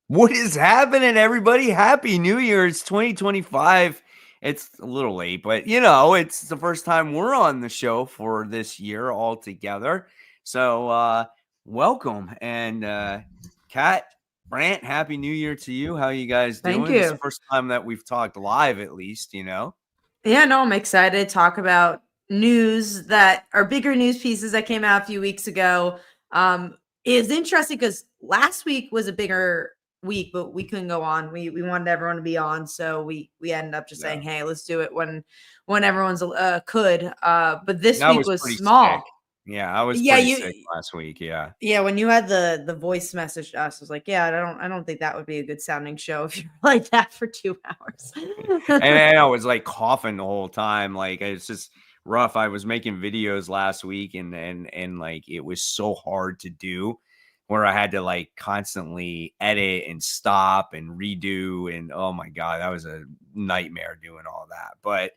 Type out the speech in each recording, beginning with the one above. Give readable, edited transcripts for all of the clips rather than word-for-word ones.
What is happening, everybody? Happy New Year. It's 2025. It's a little late, but it's the first time we're on the show for this year all together. So welcome. And Kat, Brant, happy New Year to you. How you guys Thank doing? This is you. the first time that we've talked live, at least, Yeah, no, I'm excited to talk about news that are bigger news pieces that came out a few weeks ago. It's interesting because last week was a bigger week, but we couldn't go on. We wanted everyone to be on, so we ended up just saying, "Hey, let's do it when everyone's could." But this I week was was pretty sick. small. Yeah, I was Yeah, pretty you sick last week. Yeah. yeah, when you had the voice message to us, I was like, yeah, I don't think that would be a good sounding show if you're like that for 2 hours. And I was like coughing the whole time. Like it's just rough. I was making videos last week and like it was so hard to do where I had to like constantly edit and stop and redo. And oh my God, that was a nightmare doing all that. But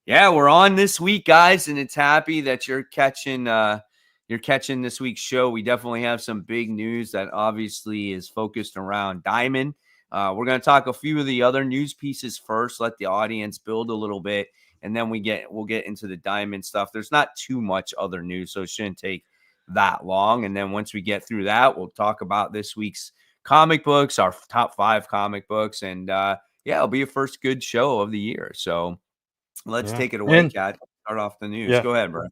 yeah, we're on this week, guys, and it's happy that you're catching this week's show. We definitely have some big news that obviously is focused around Diamond. We're going to talk a few of the other news pieces first, let the audience build a little bit, and then we'll get into the Diamond stuff. There's not too much other news, so it shouldn't take that long. And then once we get through that, we'll talk about this week's comic books, our top 5 comic books, and yeah, it'll be a first good show of the year. So let's take it away, And Kat. Start off the news. yeah, Go ahead, bro.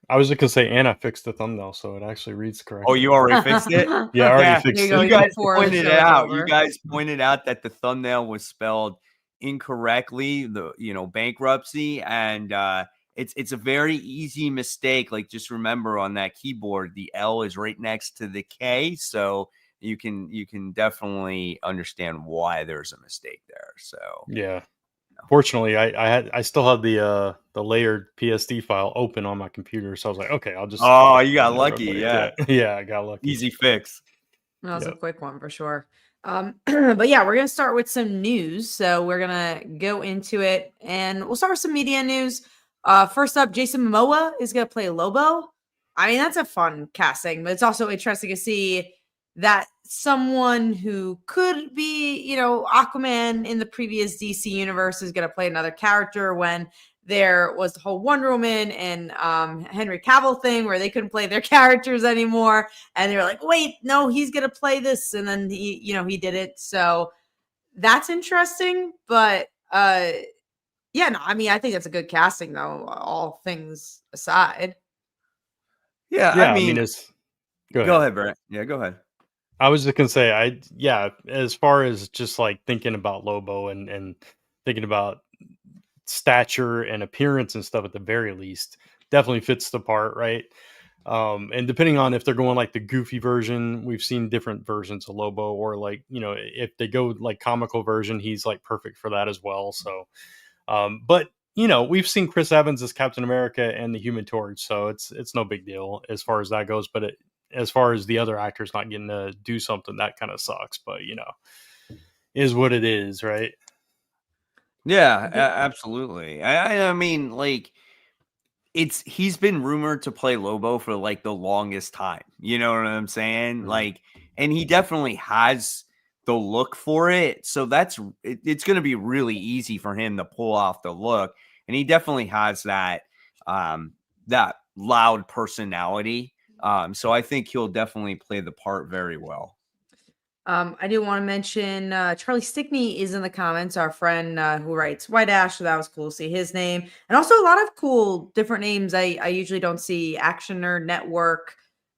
I was just gonna say, and I fixed the thumbnail so it actually reads Oh, correctly. you already fixed it? Yeah, I already Yeah, There you fixed go. it. you Even guys before the pointed show it is out. You over. guys pointed out that the thumbnail was spelled incorrectly, bankruptcy, and it's a very easy mistake. Like just remember on that keyboard, the L is right next to the K, so you can definitely understand why there's a mistake there. So Yeah. Fortunately, I still had the layered PSD file open on my computer, so I was like, okay, I'll just oh, fix you it got in there real lucky, quick. yeah. Yeah, I got lucky. Easy fix. That was a Yep. quick one for sure. But yeah, we're gonna start with some news. So we're gonna go into it, and we'll start with some media news. First up, Jason Momoa is gonna play Lobo. I mean, that's a fun casting, but it's also interesting to see that someone who could be, Aquaman in the previous DC universe is gonna play another character when there was the whole Wonder Woman and Henry Cavill thing where they couldn't play their characters anymore. And they were like, wait, no, he's going to play this. And then he did it. So that's interesting. But yeah, no, I mean, I think that's a good casting though, all things aside. Yeah, Yeah, I I mean, mean, it's go go ahead. ahead, Brent. Yeah, go ahead. I was just gonna say, as far as just like thinking about Lobo and thinking about stature and appearance and stuff at the very least, definitely fits the part, right? And depending on if they're going like the goofy version, we've seen different versions of Lobo, or like, if they go like comical version, he's like perfect for that as well. So, but we've seen Chris Evans as Captain America and the Human Torch, so it's no big deal as far as that goes. But as far as the other actors not getting to do something, that kind of sucks. But is what it is, right? Yeah, absolutely. I mean, like he's been rumored to play Lobo for like the longest time. You know what I'm saying? Mhm. Like, and he definitely has the look for it. So it's going to be really easy for him to pull off the look, and he definitely has that that loud personality. So I think he'll definitely play the part very well. I do want to mention Charlie Stickney is in the comments, our friend who writes White Ash. So that was cool to see his name. And also a lot of cool different names I usually don't see. Action Nerd Network,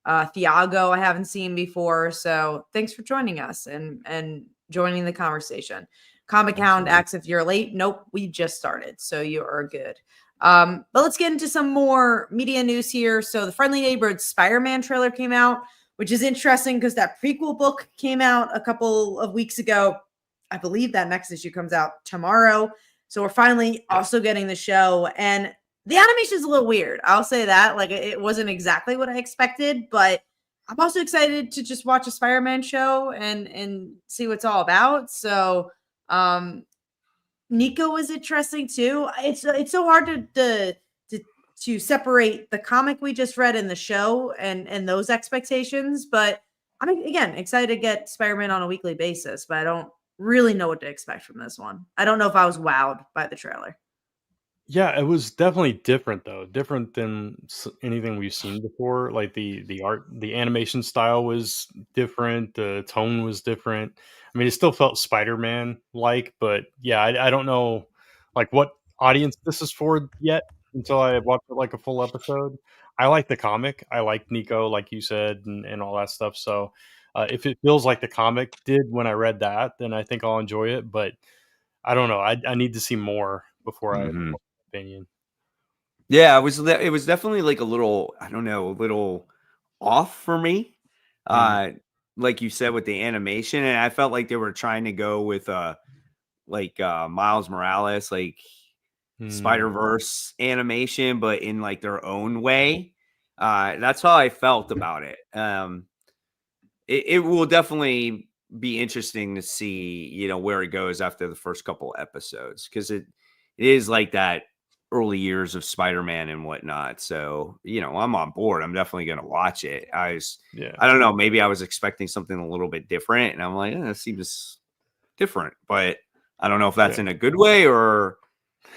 Thiago, I haven't seen before. So thanks for joining us and joining the conversation. Comic Hound asks if you're late. Nope, we just started. So you are good. But let's get into some more media news here. So the Friendly Neighborhood Spider-Man trailer came out, which is interesting because that prequel book came out a couple of weeks ago. I believe that next issue comes out tomorrow. So we're finally also getting the show. And the animation is a little weird. I'll say that. Like, it wasn't exactly what I expected, but I'm also excited to just watch a Spider-Man show and see what it's all about. So Nico was interesting too. It's so hard to separate the comic we just read and the show and those expectations, but I'm again excited to get Spider-Man on a weekly basis, but I don't really know what to expect from this one. I don't know if I was wowed by the trailer. Yeah, it was definitely different though, different than anything we've seen before. Like the art, the animation style was different, the tone was different. I mean, it still felt Spider-Man like, but yeah, I don't know like what audience this is for yet until I watch like a full episode. I like the comic. I like Nico, like you said, and all that stuff. So if it feels like the comic did when I read that, then I think I'll enjoy it. But I don't know. I need to see more before I Mhm. opinion. Yeah, it was definitely like a little, I don't know, a little off for me. Mm, Uh like you said with the animation, and I felt like they were trying to go with Miles Morales, like mm, Spider-Verse animation, but in like their own way. That's how I felt about it. It will definitely be interesting to see, where it goes after the first couple episodes, because it is like that early years of Spider-Man and whatnot. So, I'm on board. I'm definitely gonna watch it. yeah, I don't know, maybe I was expecting something a little bit different, and I'm like, it seems different, but I don't know if that's yeah, in a good way or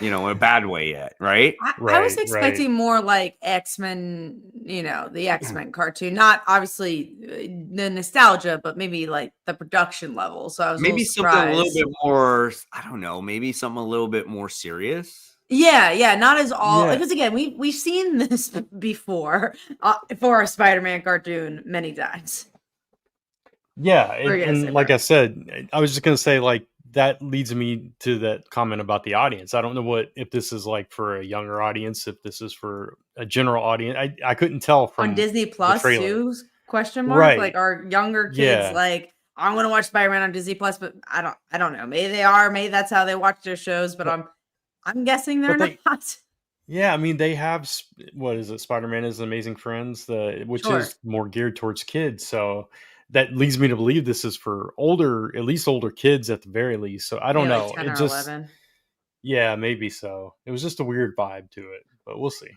a bad way yet, right? I was right. expecting more like X-Men, the X-Men cartoon, not obviously the nostalgia, but maybe like the production level. So I was a little Maybe something a little surprised. bit more, I don't know, maybe something a little bit more serious. Yeah, not as all Yeah, because again, we've seen this before for a Spider-Man cartoon many times. yeah, What are you gonna say, and like Brent? I said, I was just gonna say like that leads me to that comment about the audience. I don't know what if this is like for a younger audience, if this is for a general audience. I couldn't tell On from Disney the Plus trailer. too? Question mark. Like Right. are younger kids Yeah. like I want to watch Spider-Man on Disney Plus, but I don't know. Maybe they are. Maybe that's how they watch their shows. But But I'm guessing they're but they not. yeah, I mean they have what is it? Spider-Man is Amazing Friends, which Sure. is more geared towards kids. So that leads me to believe this is for older, at least older kids at the very least. So I don't Maybe like know. 10 It or just 11. yeah, maybe so. It was just a weird vibe to it, but we'll see.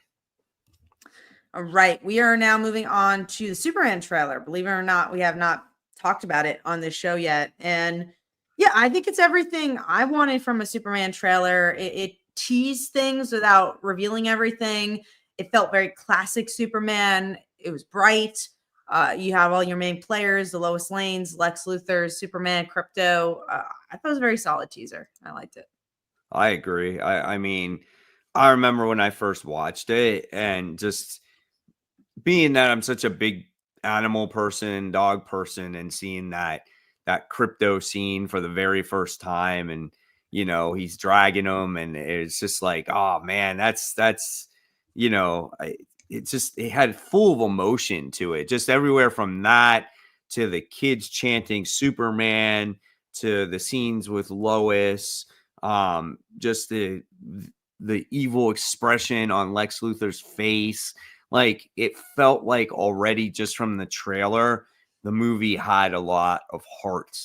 All right. We are now moving on to the Superman trailer. Believe it or not, we have not talked about it on this show yet. And yeah, I think it's everything I wanted from a Superman trailer. It teased things without revealing everything. It felt very classic Superman. It was bright. You have all your main players, the Lois Lanes, Lex Luthor, Superman, Crypto. I thought it was a very solid teaser. I liked it. I agree. I mean, I remember when I first watched it, and just being that I'm such a big animal person, dog person, and seeing that crypto scene for the very first time, and he's dragging them, and it's just like, oh man, that's it had full of emotion to it, just everywhere from that to the kids chanting Superman to the scenes with Lois, just the evil expression on Lex Luthor's face. Like, it felt like already just from the trailer, the movie had a lot of heart.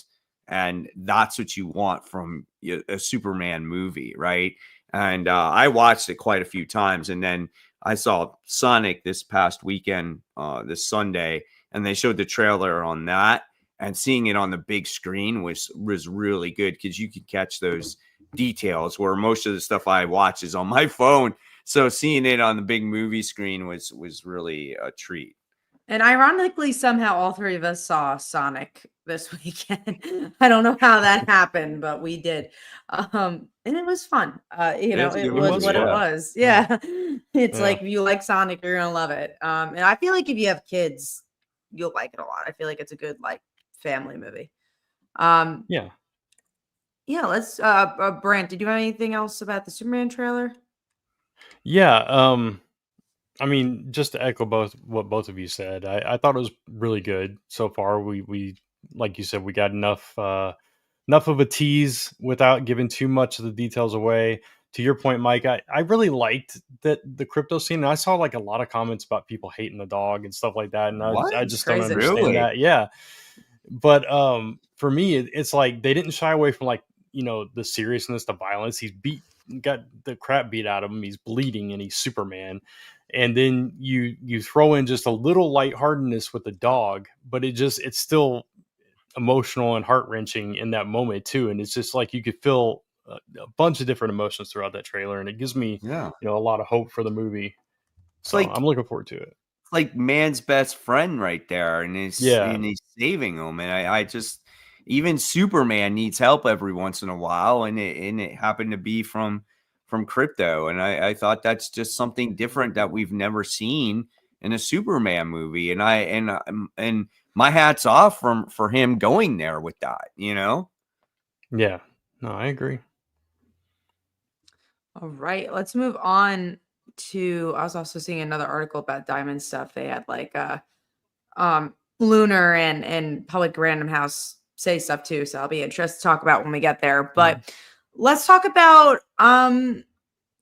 And that's what you want from a Superman movie, right? And I watched it quite a few times. And then I saw Sonic this past weekend, this Sunday, and they showed the trailer on that. And seeing it on the big screen was really good, because you could catch those details where most of the stuff I watch is on my phone. So seeing it on the big movie screen was really a treat. And ironically, somehow all three of us saw Sonic this weekend. I don't know how that happened, but we did. And it was fun. It's a It good It was was movie, what it yeah. fun. was. Yeah. Yeah. It's Yeah. like if you like Sonic, you're gonna love it. And I feel like if you have kids, you'll like it a lot. I feel like it's a good like family movie. Um, Yeah. yeah, let's Brant, did you have anything else about the Superman trailer? Yeah. I mean, just to echo both what both of you said, I thought it was really good so far. We like you said, we got enough of a tease without giving too much of the details away. To your point, Mike, I really liked that the crypto scene. And I saw like a lot of comments about people hating the dog and stuff like that, and I What? It's just don't crazy. understand Really? that. Yeah, but for me, it's like they didn't shy away from like the seriousness, the violence. Got the crap beat out of him. He's bleeding, and he's Superman. and then you throw in just a little lightheartedness with the dog, but it's still emotional and heart-wrenching in that moment too, and it's just like you could feel a bunch of different emotions throughout that trailer, and it gives me Yeah. a lot of hope for the movie. It's So like I'm looking forward to it. like man's best friend right there, and he's saving him. And I just, even Superman needs help every once in a while, and it happened to be from Crypto, and I thought that's just something different that we've never seen in a Superman movie, and my hat's off for him going there with that, Yeah, no, I agree. All right, let's move on to. I was also seeing another article about diamond stuff. They had like Lunar and Public Random House say stuff too, so I'll be interested to talk about when we get there. But let's talk about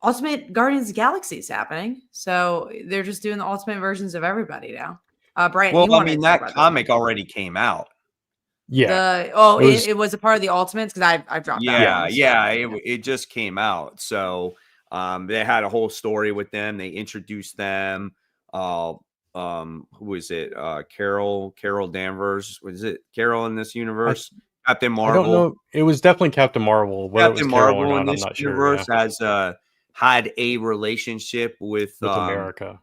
Ultimate Guardians of the Galaxy is happening. So they're just doing the ultimate versions of everybody now. Brian, you Well, I wanted mean, to talk that about comic already came out. Yeah, it was a part of the Ultimates, because I dropped that one. It just came out. So they had a whole story with them. They introduced them. Who is it? Carol Danvers. Was it Carol in this universe? Captain Marvel. I don't know. It was definitely Captain Marvel. Whether Captain it was Carol Marvel or in not, I'm this not universe sure. has had a relationship with America.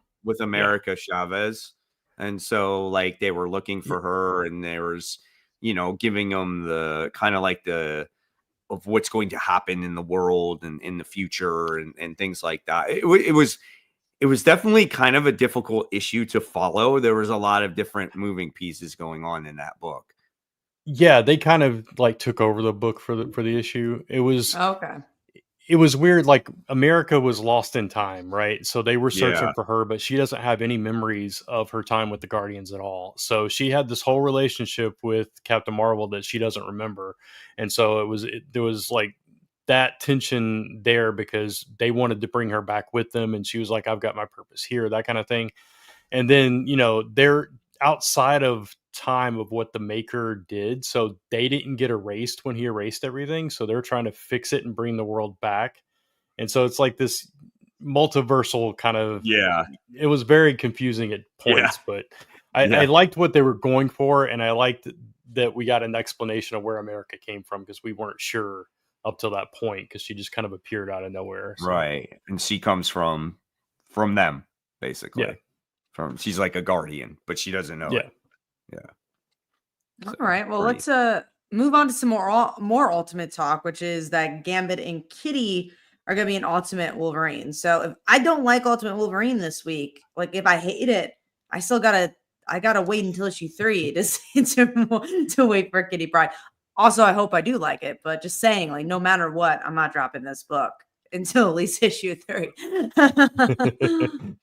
Chavez. And so like they were looking for her, and there was, giving them the kind of like of what's going to happen in the world and in the future and things like that. It was definitely kind of a difficult issue to follow. There was a lot of different moving pieces going on in that book. Yeah, they kind of like took over the book for the issue. It was Okay. It was weird. Like America was lost in time, right? So they were searching Yeah. for her, but she doesn't have any memories of her time with the Guardians at all. So she had this whole relationship with Captain Marvel that she doesn't remember, and so there was like that tension there because they wanted to bring her back with them, and she was like, "I've got my purpose here," that kind of thing. And then they're outside of time of what the maker did, so they didn't get erased when he erased everything, so they're trying to fix it and bring the world back. And so it's like this multiversal kind of, it was very confusing at points, but I liked what they were going for, and I liked that we got an explanation of where America came from, because we weren't sure up till that point, because she just kind of appeared out of nowhere. So. Right. And she comes from them, basically. She's like a guardian, but she doesn't know it. All right. Well, let's move on to some more Ultimate talk, which is that Gambit and Kitty are going to be an Ultimate Wolverine. So if I don't like Ultimate Wolverine this week, like if I hate it, I gotta wait until issue 3 to wait for Kitty Pryde. Also, I hope I do like it, but just saying, like, no matter what, I'm not dropping this book until at least issue 3.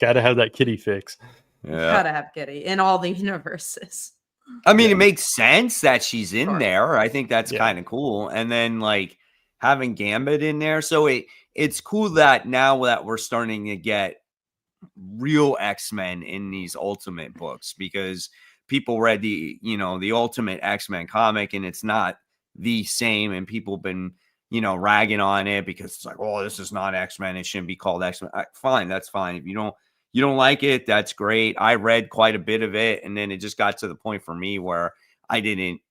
Gotta have that Kitty fix. Gotta have Kitty in all the universes. I mean, it makes sense that she's in there. I think that's kind of cool. And then like having Gambit in there. So it's cool that now that we're starting to get real X-Men in these Ultimate books, because people read the Ultimate X-Men comic and it's not the same, and people been, ragging on it because it's like, oh, this is not X-Men. It shouldn't be called X-Men. Fine. That's fine. If you don't like it, that's great. I read quite a bit of it, and then it just got to the point for me where I didn't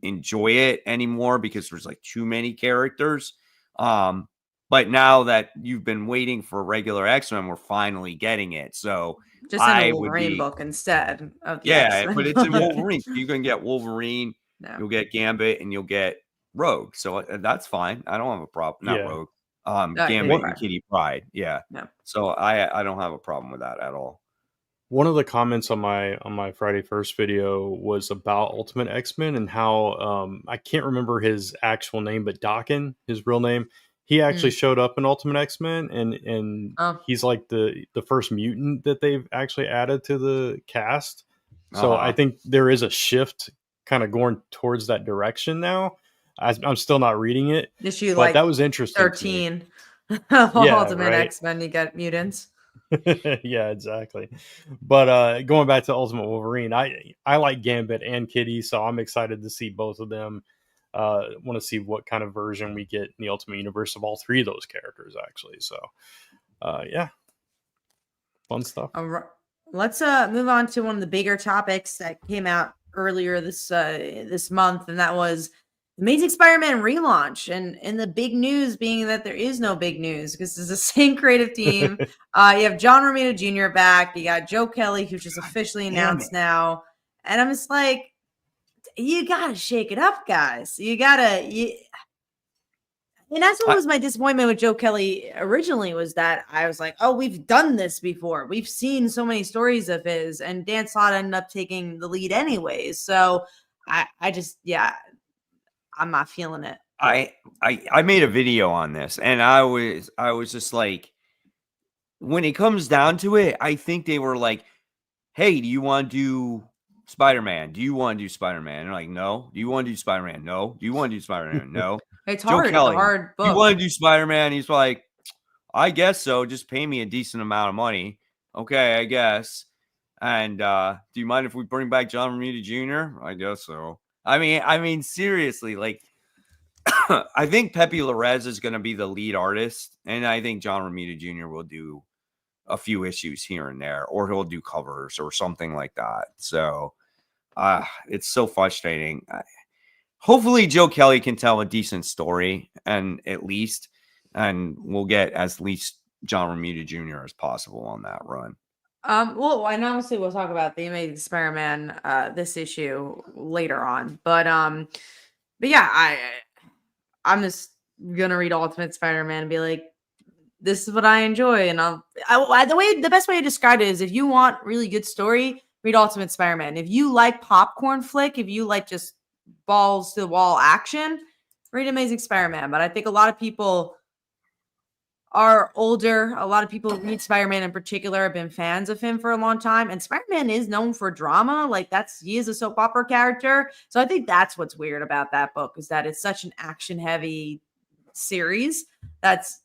enjoy it anymore because there's like too many characters. But now that you've been waiting for regular X-Men, we're finally getting it. So just in a Wolverine book instead of the X-Men. But it's in Wolverine. So you can get Wolverine, you'll get Gambit, and you'll get Rogue. So that's fine. I don't have a problem. Not Rogue. Gambit and Kitty Pryde. Yeah. So I don't have a problem with that at all. One of the comments on my Friday First video was about Ultimate X-Men and how I can't remember his actual name, but Daken, his real name, he actually showed up in Ultimate X-Men, and he's like the first mutant that they've actually added to the cast. So I think there is a shift kind of going towards that direction now. I'm still not reading it, but that was interesting. 13 Ultimate X-Men, you get mutants. Yeah, exactly. But going back to Ultimate Wolverine, I like Gambit and Kitty, so I'm excited to see both of them. Want to see what kind of version we get in the Ultimate Universe of all three of those characters, actually. So, yeah. Fun stuff. All right. Let's move on to one of the bigger topics that came out earlier this month, and that was Amazing Spider-Man relaunch. And the big news being that there is no big news because it's the same creative team. You have John Romita Jr. back. You got Joe Kelly, who's just officially announced now. And I'm just like, you gotta shake it up, guys. And that's what was my disappointment with Joe Kelly originally, was that I was like, oh, we've done this before. We've seen so many stories of his, and Dan Slott ended up taking the lead anyways. So I just, I'm not feeling it. I made a video on this, and I was just like, when it comes down to it, I think they were like, hey, do you want to do Spider-Man? Do you want to do Spider-Man? And they're like, no. Do you want to do Spider-Man? No. Do you want to do Spider-Man? No. It's Joe hard. Kelly, It's a hard book. You want to do Spider-Man? He's like, I guess so. Just pay me a decent amount of money. Okay, I guess. And do you mind if we bring back John Romita Jr.? I guess so. I mean, seriously, like, I think Pepe Larraz is going to be the lead artist, and I think John Romita Jr. will do a few issues here and there, or he'll do covers or something like that. So it's so frustrating. Hopefully Joe Kelly can tell a decent story, and we'll get as least John Romita Jr. as possible on that run. Well, and obviously we'll talk about the Amazing Spider-Man this issue later on, but yeah, I'm just gonna read Ultimate Spider-Man and be like, this is what I enjoy. And the best way to describe it is, if you want really good story, read Ultimate Spider-Man. If you like popcorn flick, if you like just balls to the wall action, read Amazing Spider-Man. But I think a lot of people are older. A lot of people who read Spider-Man in particular have been fans of him for a long time. And Spider-Man is known for drama. Like, he is a soap opera character. So I think that's what's weird about that book, is that it's such an action heavy series. It's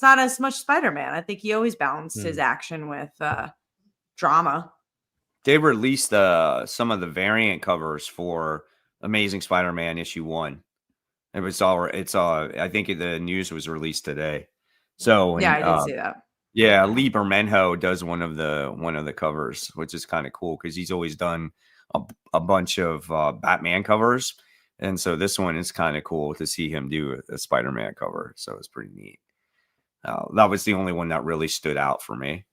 not as much Spider-Man. I think he always balanced his action with drama. They released some of the variant covers for Amazing Spider-Man issue 1. I think the news was released today. So yeah, I did see that. Yeah, Lee Bermejo does one of the covers, which is kind of cool because he's always done a bunch of Batman covers, and so this one is kind of cool to see him do a Spider-Man cover. So it's pretty neat. That was the only one that really stood out for me.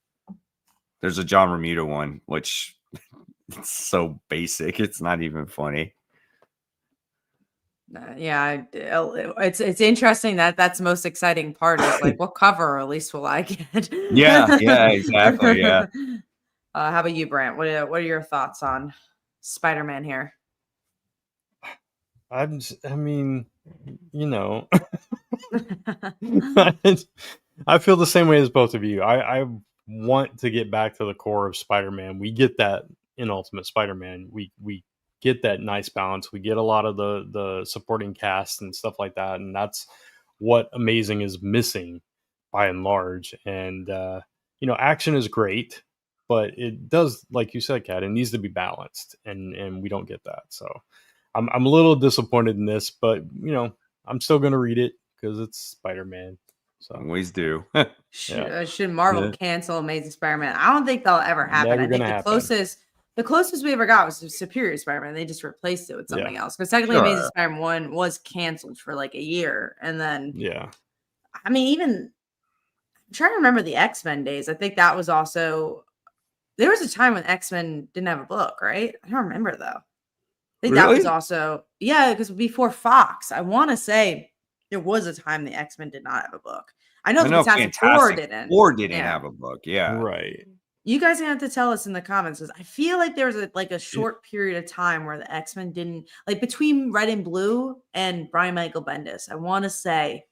There's a John Romita one, which it's so basic, it's not even funny. Yeah, it's interesting that's the most exciting part, is like, what cover at least will I get? yeah, exactly. Yeah. How about you, Brant? What are your thoughts on Spider-Man here? I mean, you know, I feel the same way as both of you. I want to get back to the core of Spider-Man. We get that in Ultimate Spider-Man. We get that nice balance. We get a lot of the supporting cast and stuff like that, and that's what Amazing is missing by and large. And action is great, but it does, like you said, Kat, it needs to be balanced, and we don't get that. So I'm a little disappointed in this, but I'm still going to read it because it's Spider-Man. So always do. Should Marvel cancel Amazing Spider-Man? I don't think that'll ever happen. Never I think the closest we ever got was Superior Spider-Man. They just replaced it with something else. Because technically Amazing Spider-Man 1 was canceled for like a year. And then, I mean, even I'm trying to remember the X-Men days. I think that was also, there was a time when X-Men didn't have a book, right? I don't remember though. I think that was also, because before Fox, I want to say there was a time the X-Men did not have a book. I know the Fantastic Four didn't. Didn't have a book. Yeah. Right. You guys are going to have to tell us in the comments, because I feel like there was a short period of time where the X-Men didn't, like between Red and Blue and Brian Michael Bendis. I want to say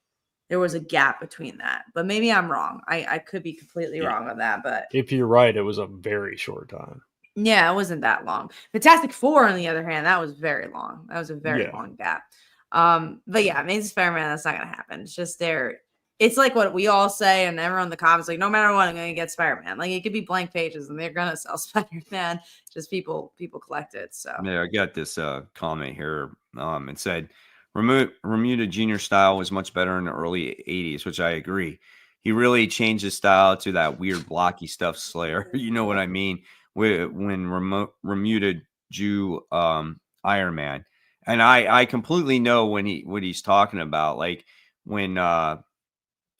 there was a gap between that, but maybe I'm wrong. I could be completely wrong on that, but if you're right, it was a very short time. Yeah, it wasn't that long. Fantastic Four, on the other hand, that was very long. That was a very long gap. But yeah, Amazing Spider-Man, that's not going to happen. It's just there. It's like what we all say, and everyone in the comments, like, no matter what, I'm going to get Spider-Man. Like, it could be blank pages, and they're going to sell Spider-Man. Just people collect it. So yeah, I got this comment here. It said, Remuda Jr. style was much better in the early 80s, which I agree. he really changed his style to that weird blocky stuff Slayer. You know what I mean? When Remuda drew Iron Man. And I completely know what he's talking about. Like when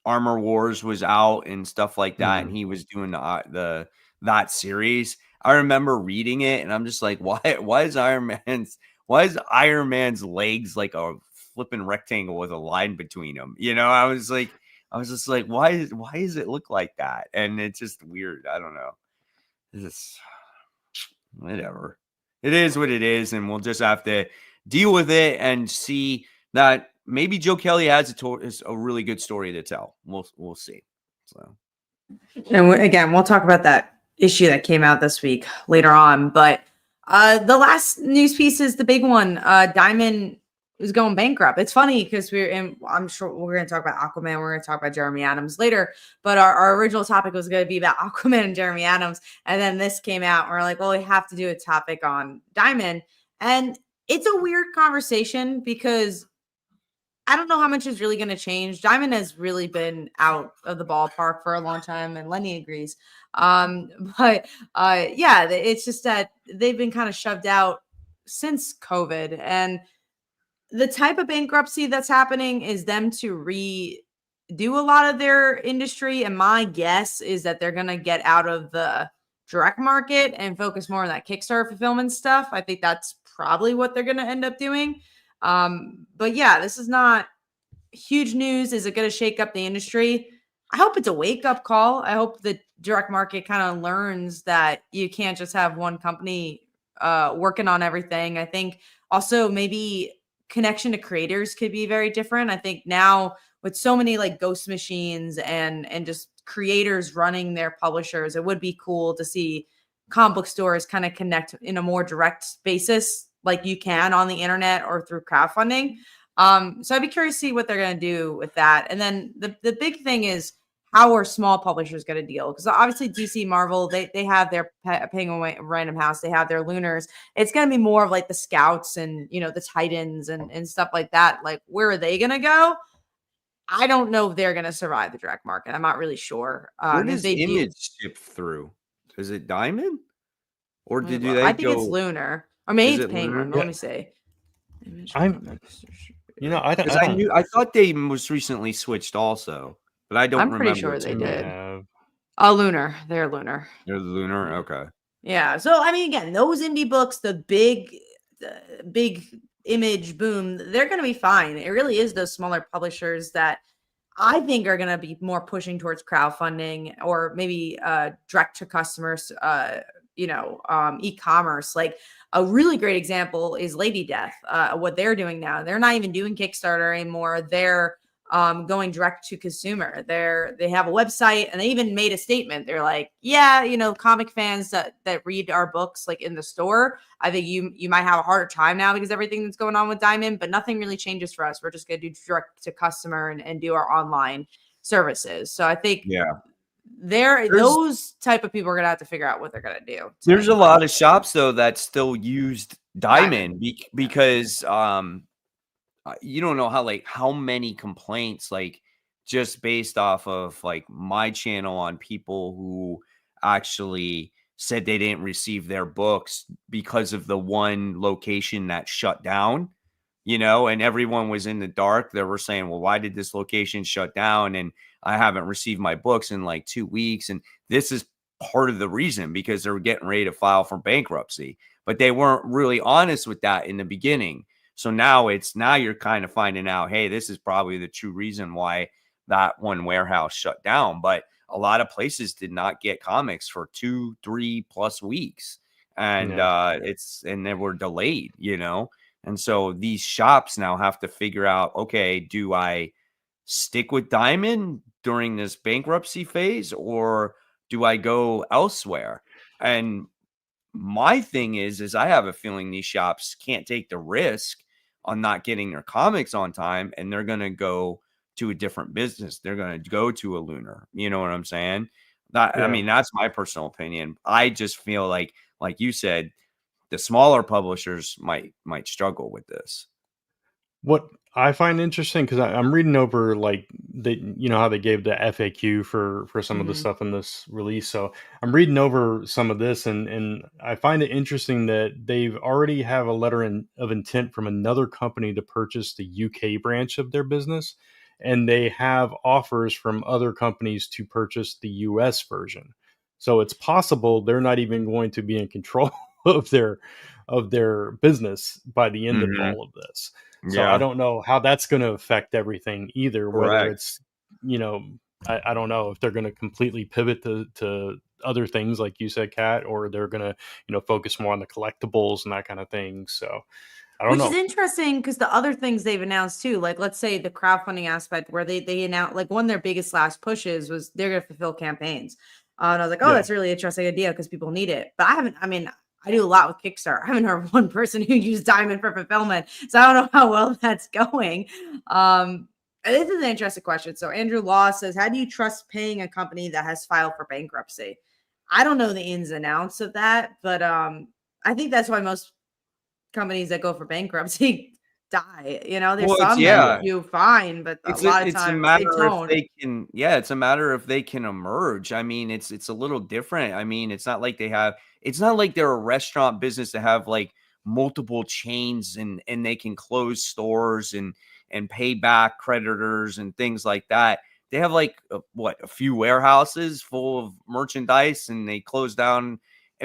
Armor Wars was out and stuff like that, and he was doing that series. I remember reading it, and I'm just like, why is Iron Man's legs like a flipping rectangle with a line between them? You know, I was just like, why does it look like that? And it's just weird. I don't know. It's just whatever. It is what it is, and we'll just have to deal with it and see that maybe Joe Kelly has a really good story to tell. We'll see. So, and again, we'll talk about that issue that came out this week later on. But the last news piece is the big one. Diamond is going bankrupt. It's funny because I'm sure we're going to talk about Aquaman. We're going to talk about Jeremy Adams later. But our original topic was going to be about Aquaman and Jeremy Adams. And then this came out. And we're like, well, we have to do a topic on Diamond. And it's a weird conversation because I don't know how much is really going to change. Diamond has really been out of the ballpark for a long time, and Lenny agrees. But yeah, it's just that they've been kind of shoved out since COVID, and the type of bankruptcy that's happening is them to redo a lot of their industry. And my guess is that they're going to get out of the direct market and focus more on that Kickstarter fulfillment stuff. I think that's probably what they're going to end up doing. But yeah, this is not huge news. Is it going to shake up the industry? I hope it's a wake-up call. I hope the direct market kind of learns that you can't just have one company working on everything. I think also maybe connection to creators could be very different. I think now with so many like ghost machines and just creators running their publishers, it would be cool to see comic book stores kind of connect in a more direct basis like you can on the internet or through crowdfunding. So I'd be curious to see what they're going to do with that. And then the big thing is, how are small publishers going to deal? Because obviously DC Marvel, they have their Penguin Random House, they have their Lunars. It's going to be more of like the Scouts and, you know, the Titans and stuff like that. Like, where are they going to go? I don't know if they're going to survive the direct market. I'm not really sure. Where does Image ship through? Is it Diamond? Or do they I think it's Lunar. Or maybe it's Penguin. Yeah. Let me see. I thought they most recently switched also, but I don't remember. I'm pretty sure they did. Lunar. They're Lunar. They're Lunar. Okay. Yeah. So I mean, again, those indie books, the big Image boom, they're going to be fine. It really is those smaller publishers that I think are going to be more pushing towards crowdfunding or maybe direct to customers, e-commerce. Like a really great example is Lady Death. What they're doing now, they're not even doing Kickstarter anymore. They're going direct to consumer. They have a website, and they even made a statement. They're like, yeah, comic fans that read our books like in the store, I think you might have a harder time now because everything that's going on with Diamond, but nothing really changes for us. We're just going to do direct to customer and do our online services. So I think those type of people are going to have to figure out what they're going to do. There's a lot of shops though that still used Diamond because you don't know how many complaints, like just based off of like my channel on people who actually said they didn't receive their books because of the one location that shut down, and everyone was in the dark. They were saying, well, why did this location shut down? And I haven't received my books in like 2 weeks. And this is part of the reason, because they're getting ready to file for bankruptcy, but they weren't really honest with that in the beginning. So now you're kind of finding out, hey, this is probably the true reason why that one warehouse shut down. But a lot of places did not get comics for 2-3+ weeks. And and they were delayed, And so these shops now have to figure out, okay, do I stick with Diamond during this bankruptcy phase, or do I go elsewhere? And my thing is I have a feeling these shops can't take the risk on not getting their comics on time, and they're going to go to a different business. They're going to go to a Lunar. You know what I'm saying? I mean, that's my personal opinion. I just feel like you said, the smaller publishers might struggle with this. What I find interesting, because I'm reading over like they, you know how they gave the FAQ for some of the Mhm. stuff in this release. So I'm reading over some of this, and I find it interesting that they've already have a letter of intent from another company to purchase the UK branch of their business, and they have offers from other companies to purchase the US version. So it's possible they're not even going to be in control of their business by the end of Mhm. all of this. So I Yeah. don't know how that's going to affect everything either, whether Correct. it's, you know, I don't know if they're going to completely pivot to other things like you said, Kat, or they're going to, focus more on the collectibles and that kind of thing. So I don't Which is know. interesting because the other things they've announced too, like let's say the crowdfunding aspect where they announced like one of their biggest last pushes was they're going to fulfill campaigns. And I was like, oh, Yeah. that's a really interesting idea because people need it. But I mean, I do a lot with Kickstarter. I haven't heard one person who used Diamond for fulfillment. So I don't know how well that's going. This is an interesting question. So Andrew Law says, how do you trust paying a company that has filed for bankruptcy? I don't know the ins and outs of that, but I think that's why most companies that go for bankruptcy die. There's Well, it's some that yeah. Yeah. do fine, but a lot of It's a times they matter if don't. they can yeah, it's a matter if they can emerge. I mean, it's a little different. I mean, it's not like they're a restaurant business that have like multiple chains and they can close stores and pay back creditors and things like that. They have like a few warehouses full of merchandise and they close down.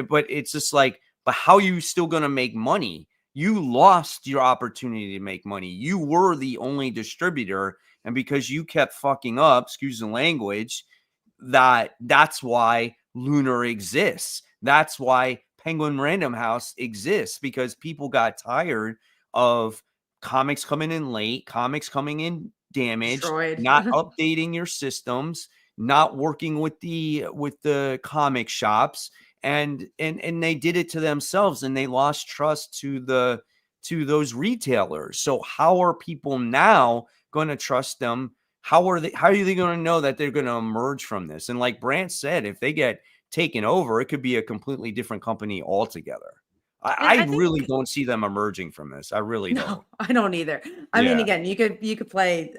But it's just like, but how are you still going to make money? You lost your opportunity to make money. You were the only distributor, and because you kept fucking up, excuse the language, that's why Lunar exists. That's why Penguin Random House exists, because people got tired of comics coming in late, comics coming in damaged, Destroyed. not updating your systems, not working with the comic shops, and they did it to themselves, and they lost trust to those retailers. So how are people now going to trust them? How are they going to know that they're going to emerge from this? And like Brant said, if they get taken over, it could be a completely different company altogether. And I I really think don't see them emerging from this. I really no, don't. I don't either. I mean, Yeah. again, you could play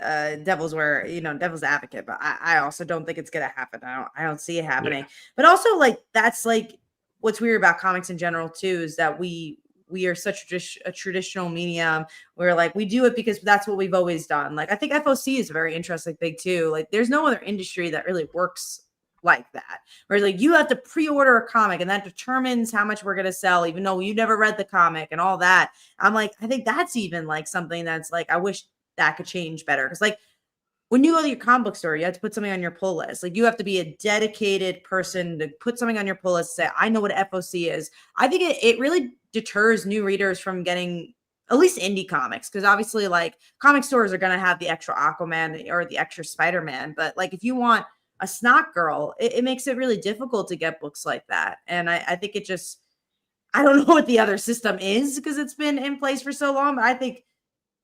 devil's advocate, but I also don't think it's gonna happen. I don't see it Yeah. happening. But also, like, that's like what's weird about comics in general too, is that we are such a traditional medium where like we do it because that's what we've always done. Like I think FOC is a very interesting thing too. Like there's no other industry that really works like that. Where like you have to pre-order a comic and that determines how much we're gonna sell, even though you never read the comic and all that. I'm like, I think that's even like something that's like, I wish that could change better. Cause like when you go to your comic book store, you have to put something on your pull list. Like you have to be a dedicated person to put something on your pull list, say, I know what FOC is. I think it really deters new readers from getting at least indie comics. Cause obviously like comic stores are going to have the extra Aquaman or the extra Spider-Man. But like, if you want a snot girl, it makes it really difficult to get books like that. And I think it just, I don't know what the other system is because it's been in place for so long. But I think,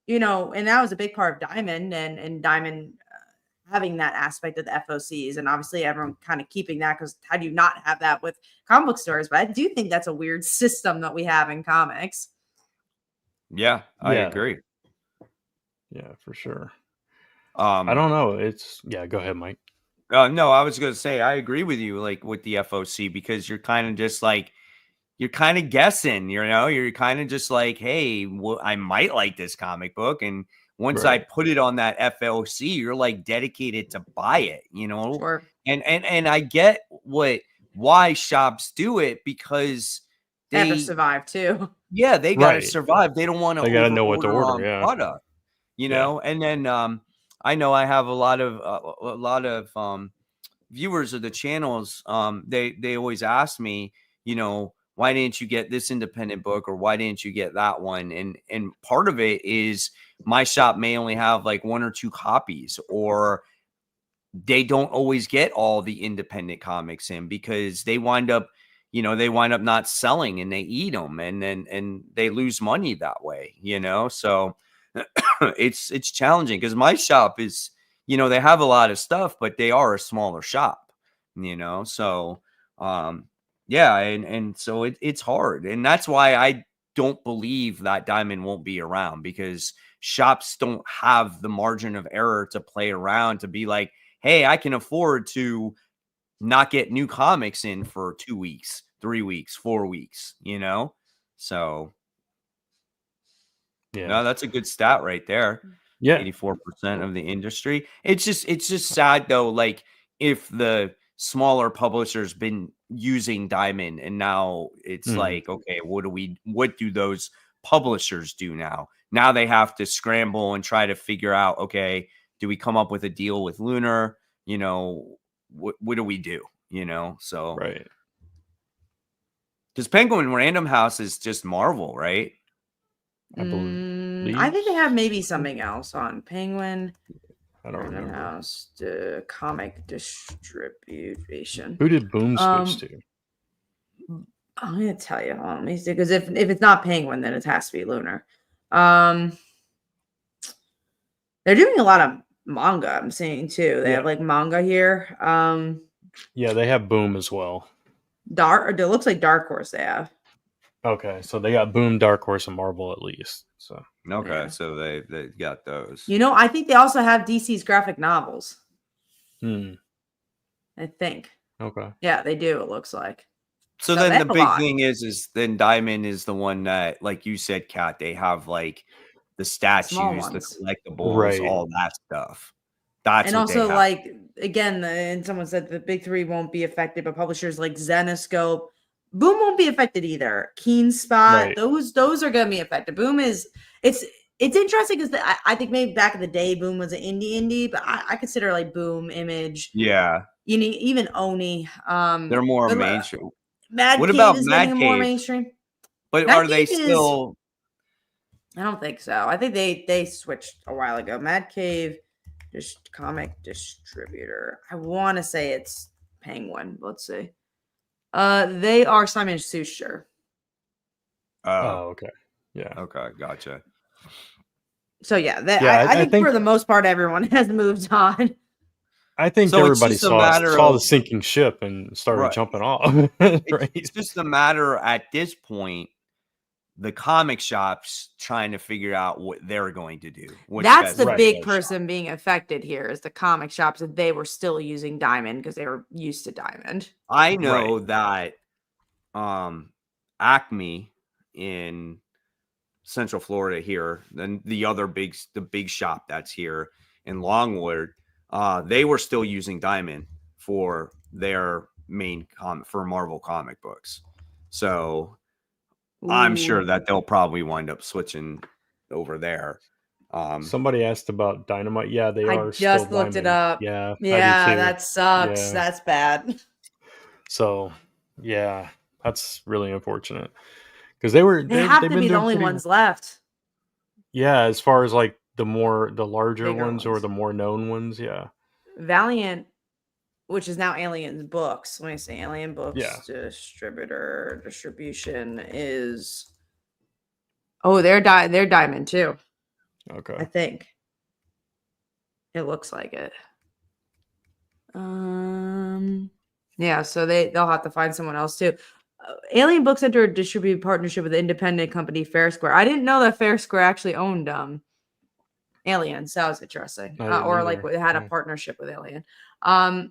and that was a big part of Diamond and Diamond having that aspect of the FOCs, and obviously everyone kind of keeping that because how do you not have that with comic book stores? But I do think that's a weird system that we have in comics. Yeah, I Yeah. agree. Yeah, for sure. I Um don't know. Yeah, go ahead, Mike. no, I was going to say I agree with you like with the FOC, because you're kind of just like you're kind of guessing, you're kind of just like, hey, I might like this comic book. And once I Right. put it on that FLC, you're like dedicated to buy it. Sure. And I get why shops do it, because Ever they, survive too. yeah, they got to Right. survive. They don't want to They got to over know what to order order. on Yeah. product, Yeah. and then, I know I have a lot of, viewers of the channels, they always ask me, why didn't you get this independent book, or why didn't you get that one? And part of it is my shop may only have like one or two copies, or they don't always get all the independent comics in, because they wind up not selling and they eat them, and they lose money that way, so it's challenging, because my shop is, they have a lot of stuff, but they are a smaller shop, so yeah, and so it's hard, and that's why don't believe that diamond won't be around, because shops don't have the margin of error to play around to be like, hey, I can afford to not get new comics in for 2 weeks, 3 weeks, 4 weeks, So no, that's a good stat right there. Yeah. 84% of the industry. It's just sad though. Like, if the smaller publishers been using Diamond, and now it's like, okay, what do those publishers do now? Now they have to scramble and try to figure out, okay, do we come up with a deal with Lunar? What do we do? So Right. Because Penguin Random House is just Marvel, right? I believe. I think they have maybe something else on Penguin. I don't Random remember. House, the Comic Distribution. Who did Boom switch to? I'm gonna tell you, hold on, let me see, because if it's not Penguin, then it has to be Lunar. They're doing a lot of manga, I'm seeing too. They have like manga here. Yeah, they have Boom as well. It looks like Dark Horse they have. Okay, so they got Boom, Dark Horse, and Marvel at least. So okay, so they got those. I think they also have DC's graphic novels. I think. Okay. Yeah, they do. It looks like. So then the big thing is then Diamond is the one that, like you said, Kat, they have like the statues, the collectibles, all that stuff. That's and what also they have. like again, and someone said the big three won't be affected, but publishers like Zenoscope, Boom won't be affected either. Keen Spot, those are gonna be affected. Boom is it's interesting because I think maybe back in the day Boom was an indie, but I consider like Boom, Image, even Oni. They're more mainstream. What about Mad Cave? More mainstream. But are they still? I don't think so. I think they switched a while ago. Mad Cave, just Comic Distributor. I want to say it's Penguin. Let's see. They are Simon Schuster. Oh, okay. Yeah. Okay, gotcha. So yeah, I think for the most part, everyone has moved on. I think everybody saw the sinking ship and started jumping off. It's just a matter at this point, the comic shops trying to figure out what they're going to do. That's the big person being affected here is the comic shops, that they were still using Diamond because they were used to Diamond. I know that Acme in Central Florida here, then the big shop that's here in Longwood, they were still using Diamond for their main for Marvel comic books. So I'm sure that they'll probably wind up switching over there. Somebody asked about Dynamite. Yeah, they are. I just looked Diamond. it up. Yeah, that sucks. Yeah. That's bad. So, yeah, that's really unfortunate because they have to be the only ones left. Yeah, as far as like the larger ones or the more known ones, yeah. Valiant, which is now Alien's Books. Let me see. Alien Books distribution is. Oh, they're Diamond too. Okay. I think. It looks like it. Yeah, so they'll have to find someone else too. Alien Books entered a distributed partnership with the independent company Fair Square. I didn't know that Fair Square actually owned Alien, so that was interesting. Or like had a partnership with Alien.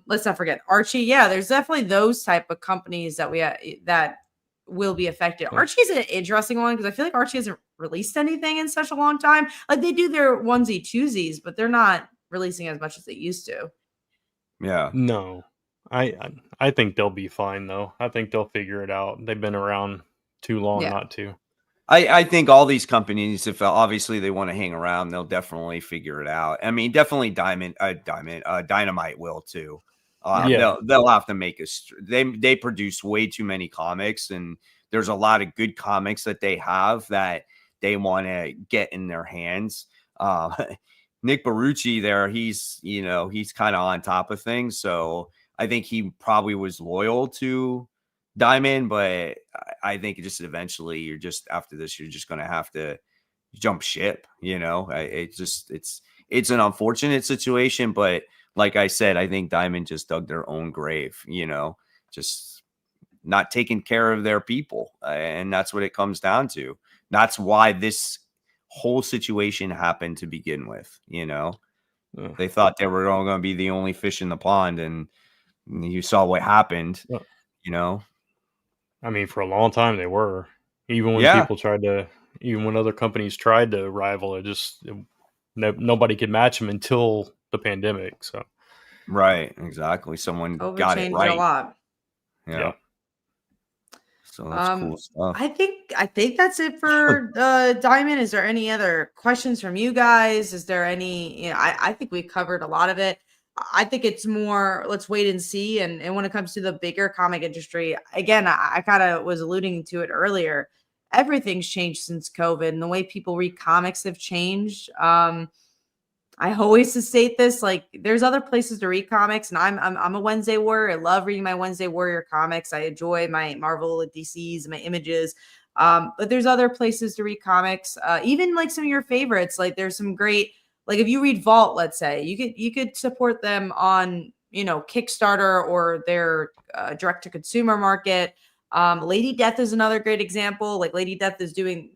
Let's not forget Archie. Yeah, there's definitely those type of companies that will be affected. Yeah. Archie's an interesting one because I feel like Archie hasn't released anything in such a long time. Like they do their onesie twosies, but they're not releasing as much as they used to. Yeah. No. I think they'll be fine though. I think they'll figure it out. They've been around too long not to. I think all these companies, if obviously they want to hang around, they'll definitely figure it out. I mean, definitely Dynamite will too. They'll have to make they produce way too many comics, and there's a lot of good comics that they have that they want to get in their hands. Nick Barucci there, he's kind of on top of things, so I think he probably was loyal to Diamond, but I think just eventually after this, you're just going to have to jump ship. It's an unfortunate situation, but like I said, I think Diamond just dug their own grave, just not taking care of their people. And that's what it comes down to. That's why this whole situation happened to begin with. They thought they were all going to be the only fish in the pond, and you saw what happened. I mean, for a long time they were. Even when Yeah. even when other companies tried to rival, nobody could match them until the pandemic. So Right, exactly. Someone COVID got it changed it a right. lot. Yeah. So that's cool stuff. I think that's it for Diamond. Is there any other questions from you guys? Is there any, I think we covered a lot of it. I think it's more, let's wait and see. And when it comes to the bigger comic industry, again, I kind of was alluding to it earlier. Everything's changed since COVID, and the way people read comics have changed. I always state this, like, there's other places to read comics, and I'm a Wednesday warrior. I love reading my Wednesday warrior comics. I enjoy my Marvel and DCs, my images. But there's other places to read comics. Even like some of your favorites. Like there's some great, like if you read Vault, let's say, you could support them on, Kickstarter or their direct to consumer market. Lady Death is another great example. Like Lady Death is doing,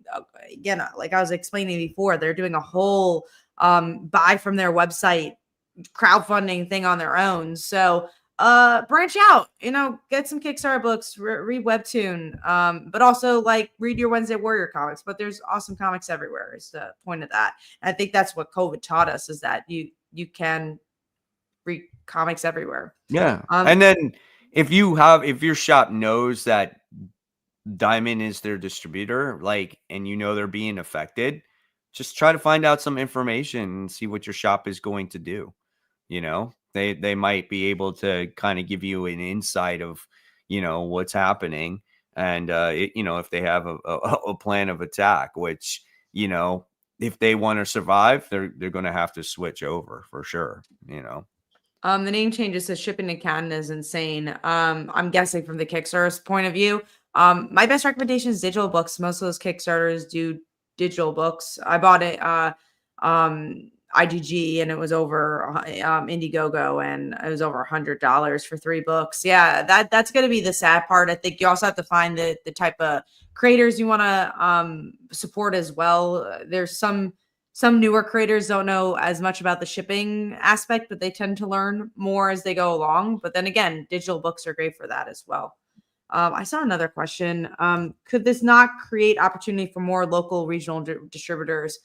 again, like I was explaining before, they're doing a whole buy from their website crowdfunding thing on their own. So branch out, get some Kickstarter books, read Webtoon, but also like read your Wednesday Warrior comics. But there's awesome comics everywhere is the point of that. And I think that's what COVID taught us, is that you can read comics everywhere. Yeah. And then if your shop knows that Diamond is their distributor, and they're being affected, just try to find out some information and see what your shop is going to do. They might be able to kind of give you an insight of, what's happening. And, if they have a plan of attack, which, if they want to survive, they're going to have to switch over for sure. The name changes to shipping to Canada is insane. I'm guessing from the Kickstarter's point of view. My best recommendation is digital books. Most of those Kickstarters do digital books. I bought it IGG, and it was over Indiegogo, and it was over $100 for 3 books. Yeah, that's going to be the sad part. I think you also have to find the type of creators you want to support as well. There's some newer creators don't know as much about the shipping aspect, but they tend to learn more as they go along. But then again, digital books are great for that as well. I saw another question. Could this not create opportunity for more local regional distributors?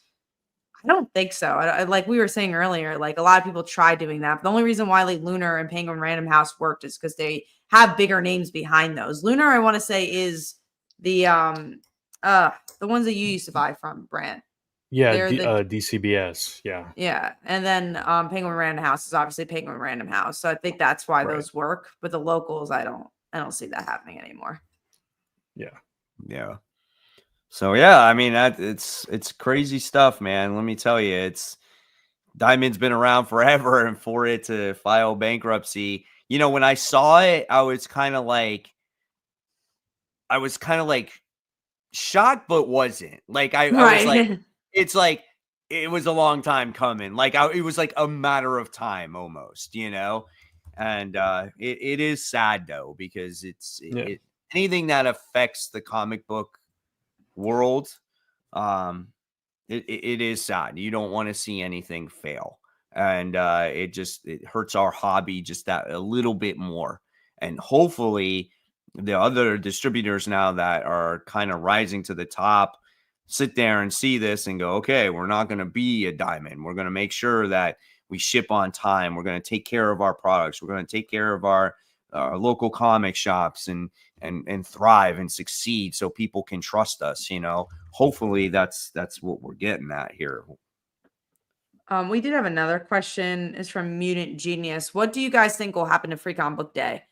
I don't think so. Like we were saying earlier, like a lot of people try doing that. But the only reason why like Lunar and Penguin Random House worked is because they have bigger names behind those. Lunar, I want to say, is the ones that you used to buy from, Brant. Yeah, DCBS. Yeah. Yeah. And then Penguin Random House is obviously Penguin Random House. So I think that's why those work. But the locals, I don't see that happening anymore. Yeah. Yeah. So yeah, I mean it's crazy stuff, man. Let me tell you, Diamond's been around forever, and for it to file bankruptcy, when I saw it, I was kind of like shocked, but wasn't. I was like, it's like it was a long time coming. It was like a matter of time almost, And it is sad though, because anything that affects the comic book world, it is sad. You don't want to see anything fail, and it hurts our hobby just that a little bit more. And hopefully the other distributors now that are kind of rising to the top sit there and see this and go, okay, we're not going to be a Diamond. We're going to make sure that we ship on time. We're going to take care of our products. We're going to take care of our local comic shops and thrive and succeed, so people can trust us. Hopefully that's what we're getting at here. We did have another question. It's from Mutant Genius. What do you guys think will happen to Free Comic Book Day?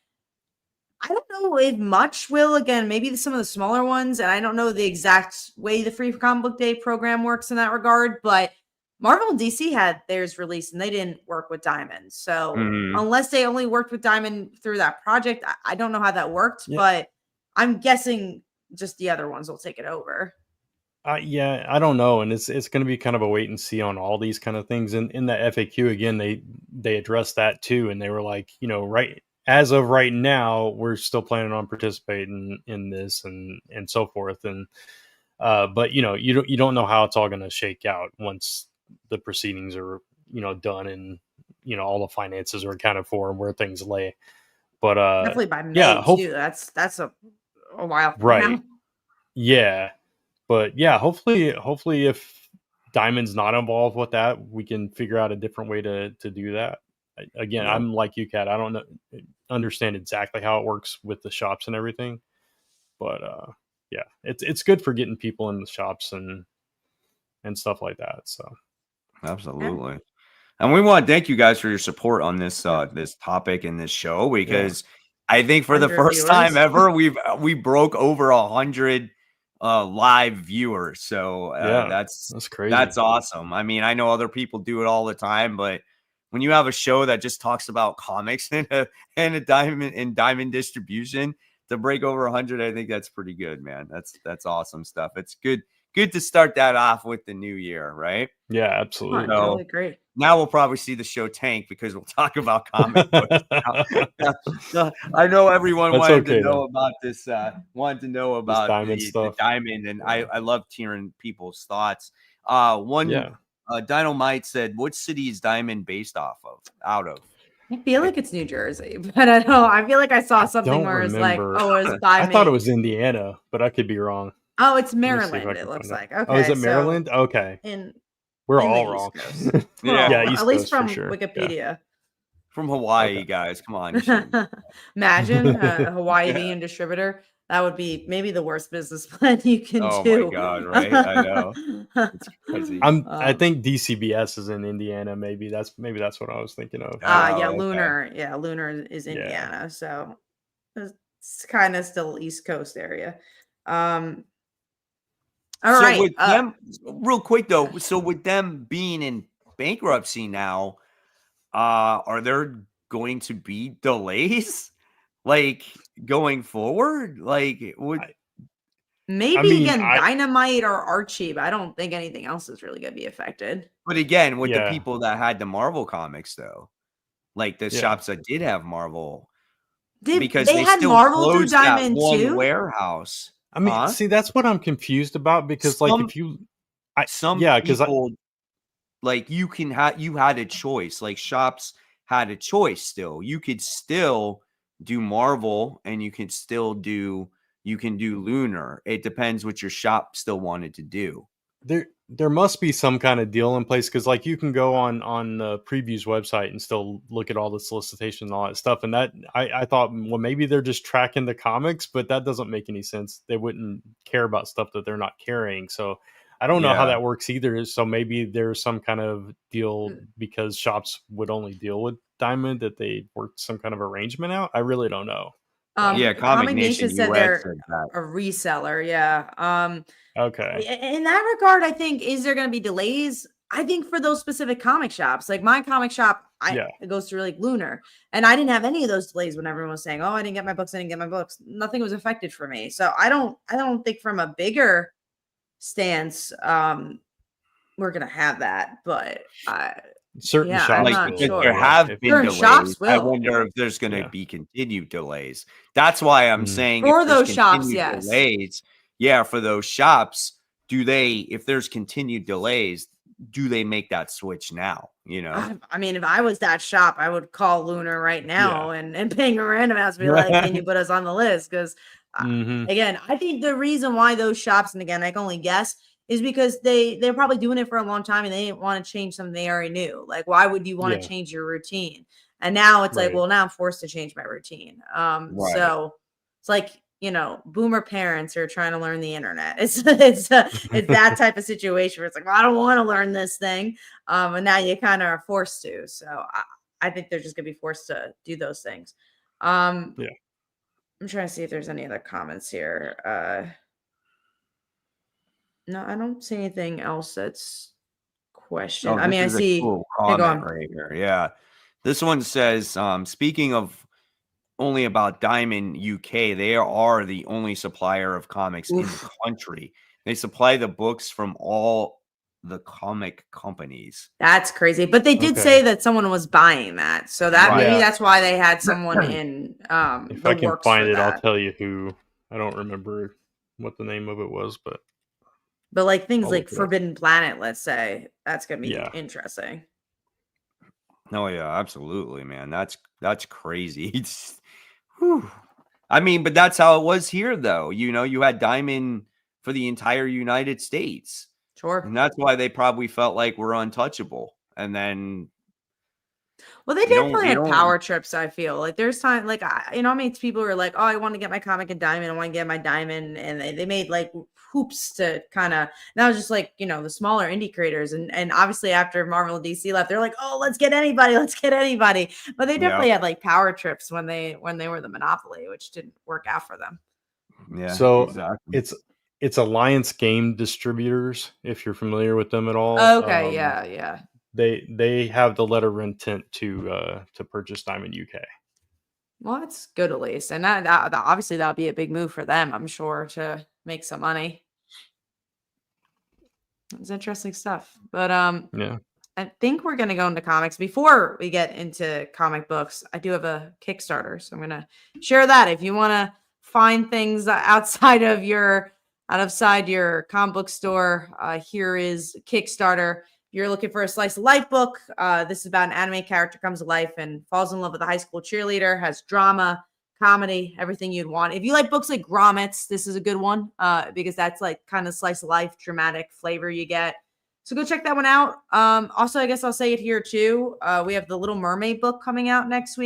I don't know if much will. Again, maybe some of the smaller ones, and I don't know the exact way the Free Comic Book Day program works in that regard, but Marvel and DC had theirs released, and they didn't work with Diamond. So unless they only worked with Diamond through that project, I don't know how that worked, but I'm guessing just the other ones will take it over. Yeah, I don't know, and it's going to be kind of a wait and see on all these kind of things. And in the FAQ again, they addressed that too, and they were like, right as of right now, we're still planning on participating in this and so forth. And But you don't know how it's all going to shake out once the proceedings are done, and all the finances are accounted for and where things lay. But Definitely by yeah, May too. That's a while from right, now. yeah. But yeah, hopefully if Diamond's not involved with that, we can figure out a different way to do that. Again, Yeah. I'm like you, Kat. I don't understand exactly how it works with the shops and everything, but yeah, it's good for getting people in the shops and stuff like that. So Absolutely. And we want to thank you guys for your support on this Yeah. this topic and this show, because I think for the 100 first time viewers. ever we broke over 100 live viewers. So yeah, that's crazy. awesome. I mean, I know other people do it all the time, but when you have a show that just talks about comics and a diamond distribution, to break over 100, I think that's pretty good, man. That's awesome stuff. It's good to start that off with the new year, right? Yeah, Oh, I absolutely. totally agree. Now we'll probably see the show tank because we'll talk about comic books now. I know everyone That's wanted okay, to know though. about this, wanted to know This about Diamond the stuff. diamond, and Yeah. I loved hearing people's thoughts. One Dynamite said, "What city is Diamond based out of?" I feel like it's New Jersey, but I don't know. I feel like I saw something Don't where it's like, remember. oh, it's by I me. thought it was Indiana, but I could be wrong. Oh, it's Let me see if Maryland. I It can looks find like. it. Okay. Oh, is it so Maryland? Okay. We're in all the wrong. East Coast. Yeah. Well, East at least Coast for from sure. Wikipedia. From Hawaii, Okay. guys. Come on. You shouldn't. Imagine a Hawaii Yeah. being a distributor. That would be maybe the worst business plan you can Oh do. my God, right? I know. It's crazy. I think DCBS is in Indiana. Maybe that's what I was thinking of. Yeah, okay. Lunar. Yeah, Lunar is Yeah. Indiana. So it's kind of still East Coast area. All So right. with them, real quick though, so with them being in bankruptcy now, are there going to be delays like going forward? Like maybe mean, again, Dynamite or Archie, but I don't think anything else is really going to be affected. but again, with the Yeah. people that had the Marvel comics though, like the Yeah. shops that did have Marvel, Because because they had still Marvel through closed that Diamond one too. warehouse. I mean, see, that's what I'm confused about, because like if you people like you had a choice, like shops had a choice. Still, you could still do Marvel and you can do Lunar. It depends what your shop still wanted to do. there must be some kind of deal in place, because like you can go on the previews website and still look at all the solicitations and all that stuff, and that I thought, well, maybe they're just tracking the comics, but that doesn't make any sense. They wouldn't care about stuff that they're not carrying. So I don't know how that works either. So maybe there's some kind of deal, because shops would only deal with Diamond, that they worked some kind of arrangement out. I really don't know. Comic Nation said US they're said that. a reseller. Yeah. Okay. In that regard, I think, is there going to be delays? I think for those specific comic shops, like my comic shop, it goes through like Lunar, and I didn't have any of those delays when everyone was saying, "Oh, I didn't get my books. Nothing was affected for me." So I don't think from a bigger stance, we're gonna have that. But certain shops, I'm not because sure. there have been Certain delays. shops I will. wonder if there's going to be continued delays. That's why I'm saying For if there's those shops, continued yes. delays, for those shops, if there's continued delays, do they make that switch now? You know, I mean, if I was that shop, I would call Lunar right now and ping a random house, be like, "Can you put us on the list?" Because again, I think the reason why those shops, and again, I can only guess, is because they're probably doing it for a long time and they didn't want to change something they already knew. Like, why would you want to change your routine? And now it's like, well, now I'm forced to change my routine. So it's like, boomer parents are trying to learn the internet. It's that type of situation where it's like, well, I don't want to learn this thing. And now you kind of are forced to. So I think they're just gonna be forced to do those things. I'm trying to see if there's any other comments here. No, I don't see anything else that's questioned. I mean, I see cool comment right here. Yeah. This one says, speaking of only about Diamond UK, they are the only supplier of comics in the country. They supply the books from all the comic companies. That's crazy. But they did say that someone was buying that. So that maybe that's why they had someone in if I can find it, I'll tell you who. I don't remember what the name of it was, but But like things I'll like look it up. Forbidden Planet, let's say, that's gonna be Yeah. interesting. Oh yeah, absolutely, man. That's crazy. Whew. I mean, but that's how it was here, though. You had Diamond for the entire United States, Sure. and that's why they probably felt like we're untouchable. And then Well, they you don't, definitely you had don't, power trips. I feel like there's time, like I mean, people who are like, "Oh, I want to get my comic in Diamond. I want to get my Diamond," and they made like hoops to kind of. That was just like the smaller indie creators, and obviously after Marvel and DC left, they're like, "Oh, let's get anybody. But they yeah, definitely had like power trips when they were the monopoly, which didn't work out for them. yeah, So exactly. it's Alliance Game Distributors, if you're familiar with them at all. Okay, yeah. They have the letter of intent to purchase Diamond UK. Well, that's good at least, and that obviously that'll be a big move for them, I'm sure, to make some money. It's interesting stuff, but Yeah. I think we're gonna go into comics. Before we get into comic books, I do have a Kickstarter, so I'm gonna share that. If you want to find things outside your comic book store, here is Kickstarter. If you're looking for a slice of life book, this is about an anime character comes to life and falls in love with a high school cheerleader, has drama, comedy, everything you'd want. If you like books like Grommets, this is a good one because that's like kind of slice of life, dramatic flavor you get. So go check that one out. Also, I guess I'll say it here too. We have the Little Mermaid book coming out next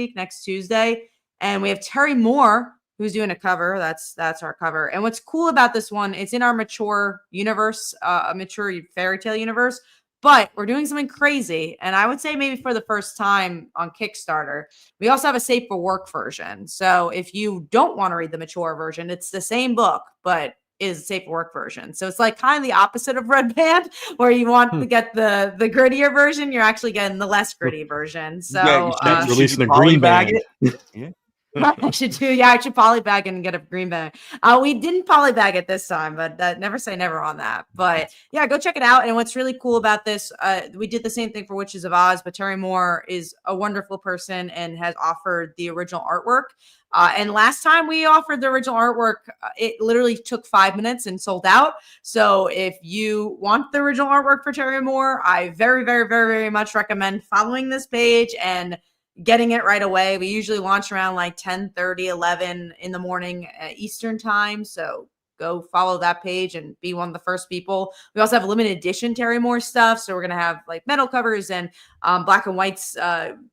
Tuesday, and we have Terry Moore who's doing a cover. That's our cover. And what's cool about this one, it's in our mature universe, a mature fairy tale universe. But we're doing something crazy, and I would say maybe for the first time on Kickstarter, we also have a safe for work version. So if you don't want to read the mature version, it's the same book, but is a safe for work version. So it's like kind of the opposite of Red Band, where you want to get the grittier version, you're actually getting the less gritty version. So releasing a green bag. Yeah. I should polybag and get a green bag. We didn't polybag it this time, but never say never on that. But yeah, go check it out. And what's really cool about this, we did the same thing for Witches of Oz, but Terry Moore is a wonderful person and has offered the original artwork. And last time we offered the original artwork, it literally took 5 minutes and sold out. So if you want the original artwork for Terry Moore, I very, very, very, very much recommend following this page and getting it right away. We usually launch around like 10:30, 11 in the morning Eastern time. So go follow that page and be one of the first people. We also have limited edition Terry Moore stuff. So we're going to have like metal covers and black and whites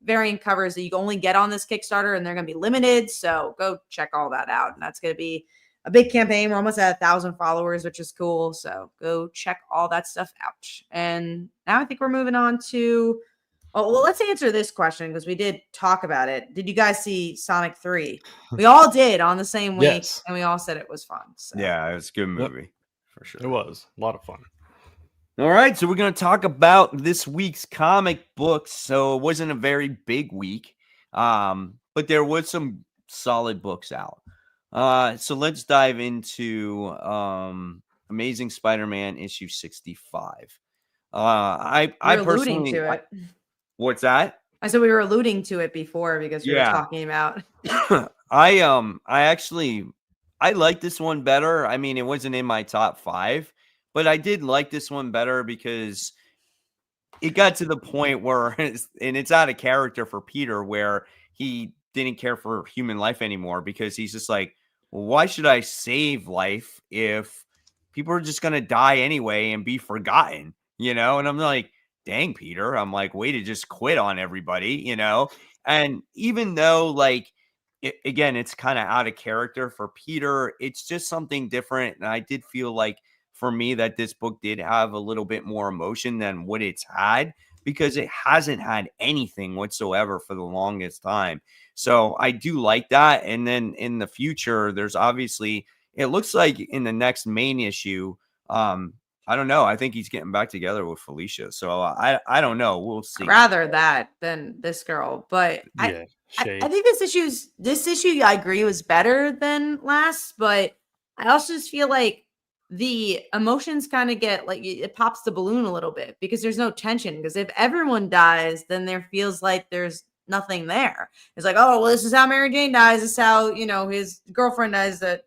variant covers that you can only get on this Kickstarter, and they're going to be limited. So go check all that out. And that's going to be a big campaign. We're almost at 1,000 followers, which is cool. So go check all that stuff out. And now I think we're moving on to... Oh, well, let's answer this question because we did talk about it. Did you guys see Sonic 3? We all did on the same week, Yes. and we all said it was fun. So. Yeah, it was a good movie for sure. It was a lot of fun. All right, so we're going to talk about this week's comic books. So it wasn't a very big week, but there was some solid books out. So let's dive into Amazing Spider-Man issue 65. I personally to it. What's that? I said we were alluding to it before because we were talking about. I like this one better. I mean, it wasn't in my top 5, but I did like this one better because it got to the point where, and it's out of character for Peter, where he didn't care for human life anymore because he's just like, well, why should I save life if people are just going to die anyway and be forgotten, And I'm like, dang, Peter, I'm like, way to just quit on everybody, And even though, like, again, it's kind of out of character for Peter, it's just something different. And I did feel like for me that this book did have a little bit more emotion than what it's had, because it hasn't had anything whatsoever for the longest time. So I do like that. And then in the future, there's obviously, it looks like in the next main issue, I don't know. I think he's getting back together with Felicia. So I don't know. We'll see. I'd rather that than this girl. But Yeah, I think this issue, I agree, was better than last. But I also just feel like the emotions kind of get like it pops the balloon a little bit because there's no tension. Because if everyone dies, then there feels like there's nothing there. It's like, oh, well, this is how Mary Jane dies. This is how, his girlfriend dies. That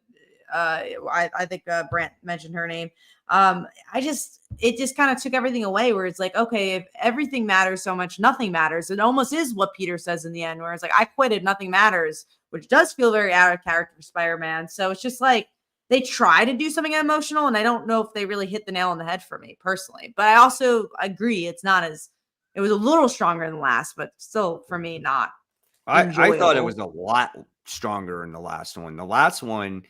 I think Brant mentioned her name. It just kind of took everything away, where it's like, okay, if everything matters so much, nothing matters. It almost is what Peter says in the end, where it's like, I quit if nothing matters, which does feel very out of character for Spider-Man. So it's just like, they try to do something emotional, and I don't know if they really hit the nail on the head for me personally. But I also agree it was a little stronger than the last, but still for me, not I thought it enjoyable. was a lot stronger in the last one. The last one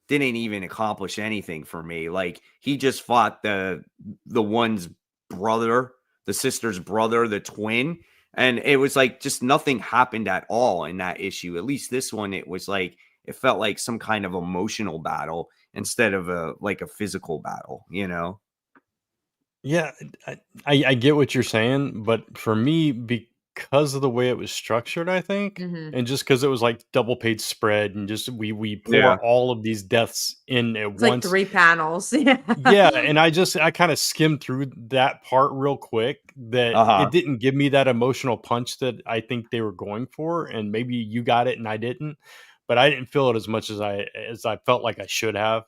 didn't even accomplish anything for me. Like, he just fought the one's brother, the sister's brother, the twin, and it was like just nothing happened at all in that issue. At least this one, it was like it felt like some kind of emotional battle instead of a physical battle, you know? Yeah, I get what you're saying, but for me, because of the way it was structured, I think, Mhm. and just because it was like double page spread, and just we Yeah. pour all of these deaths in at It's like once. 3 panels. Yeah. Yeah, and I kind of skimmed through that part real quick. That Uh-huh. it didn't give me that emotional punch that I think they were going for, and maybe you got it and I didn't, but I didn't feel it as much as I felt like I should have,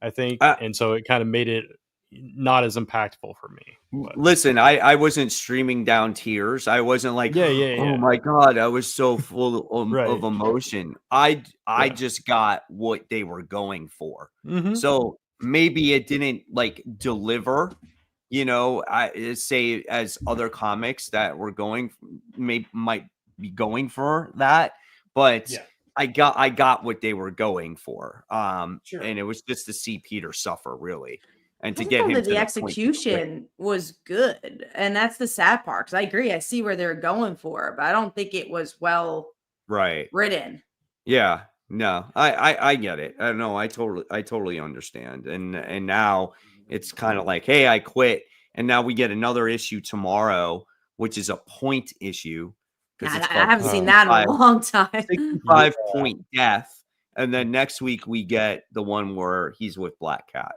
I think, Uh, and so it kind of made it not as impactful for me. But Listen, I wasn't streaming down tears. I wasn't like, yeah, yeah, oh yeah. my God, I was so full of Right. emotion. I Yeah. just got what they were going for. Mhm. So maybe it didn't like deliver, say as other comics that were going might be going for that, but Yeah. I got what they were going for. Sure. And it was just to see Peter suffer, really, and I to just get thought him that to the the point to quit. execution was good, and that's the sad part, 'cause I agree, I see where they're going for, but I don't think it was well Right. written. Yeah. No, I get it. I know. I totally understand. And now it's kind of like, hey, I quit, and now we get another issue tomorrow, which is a point issue because I it's I called haven't seen Uh, that in a 65 long time. 65 point death, and then next week we get the one where he's with Black Cat.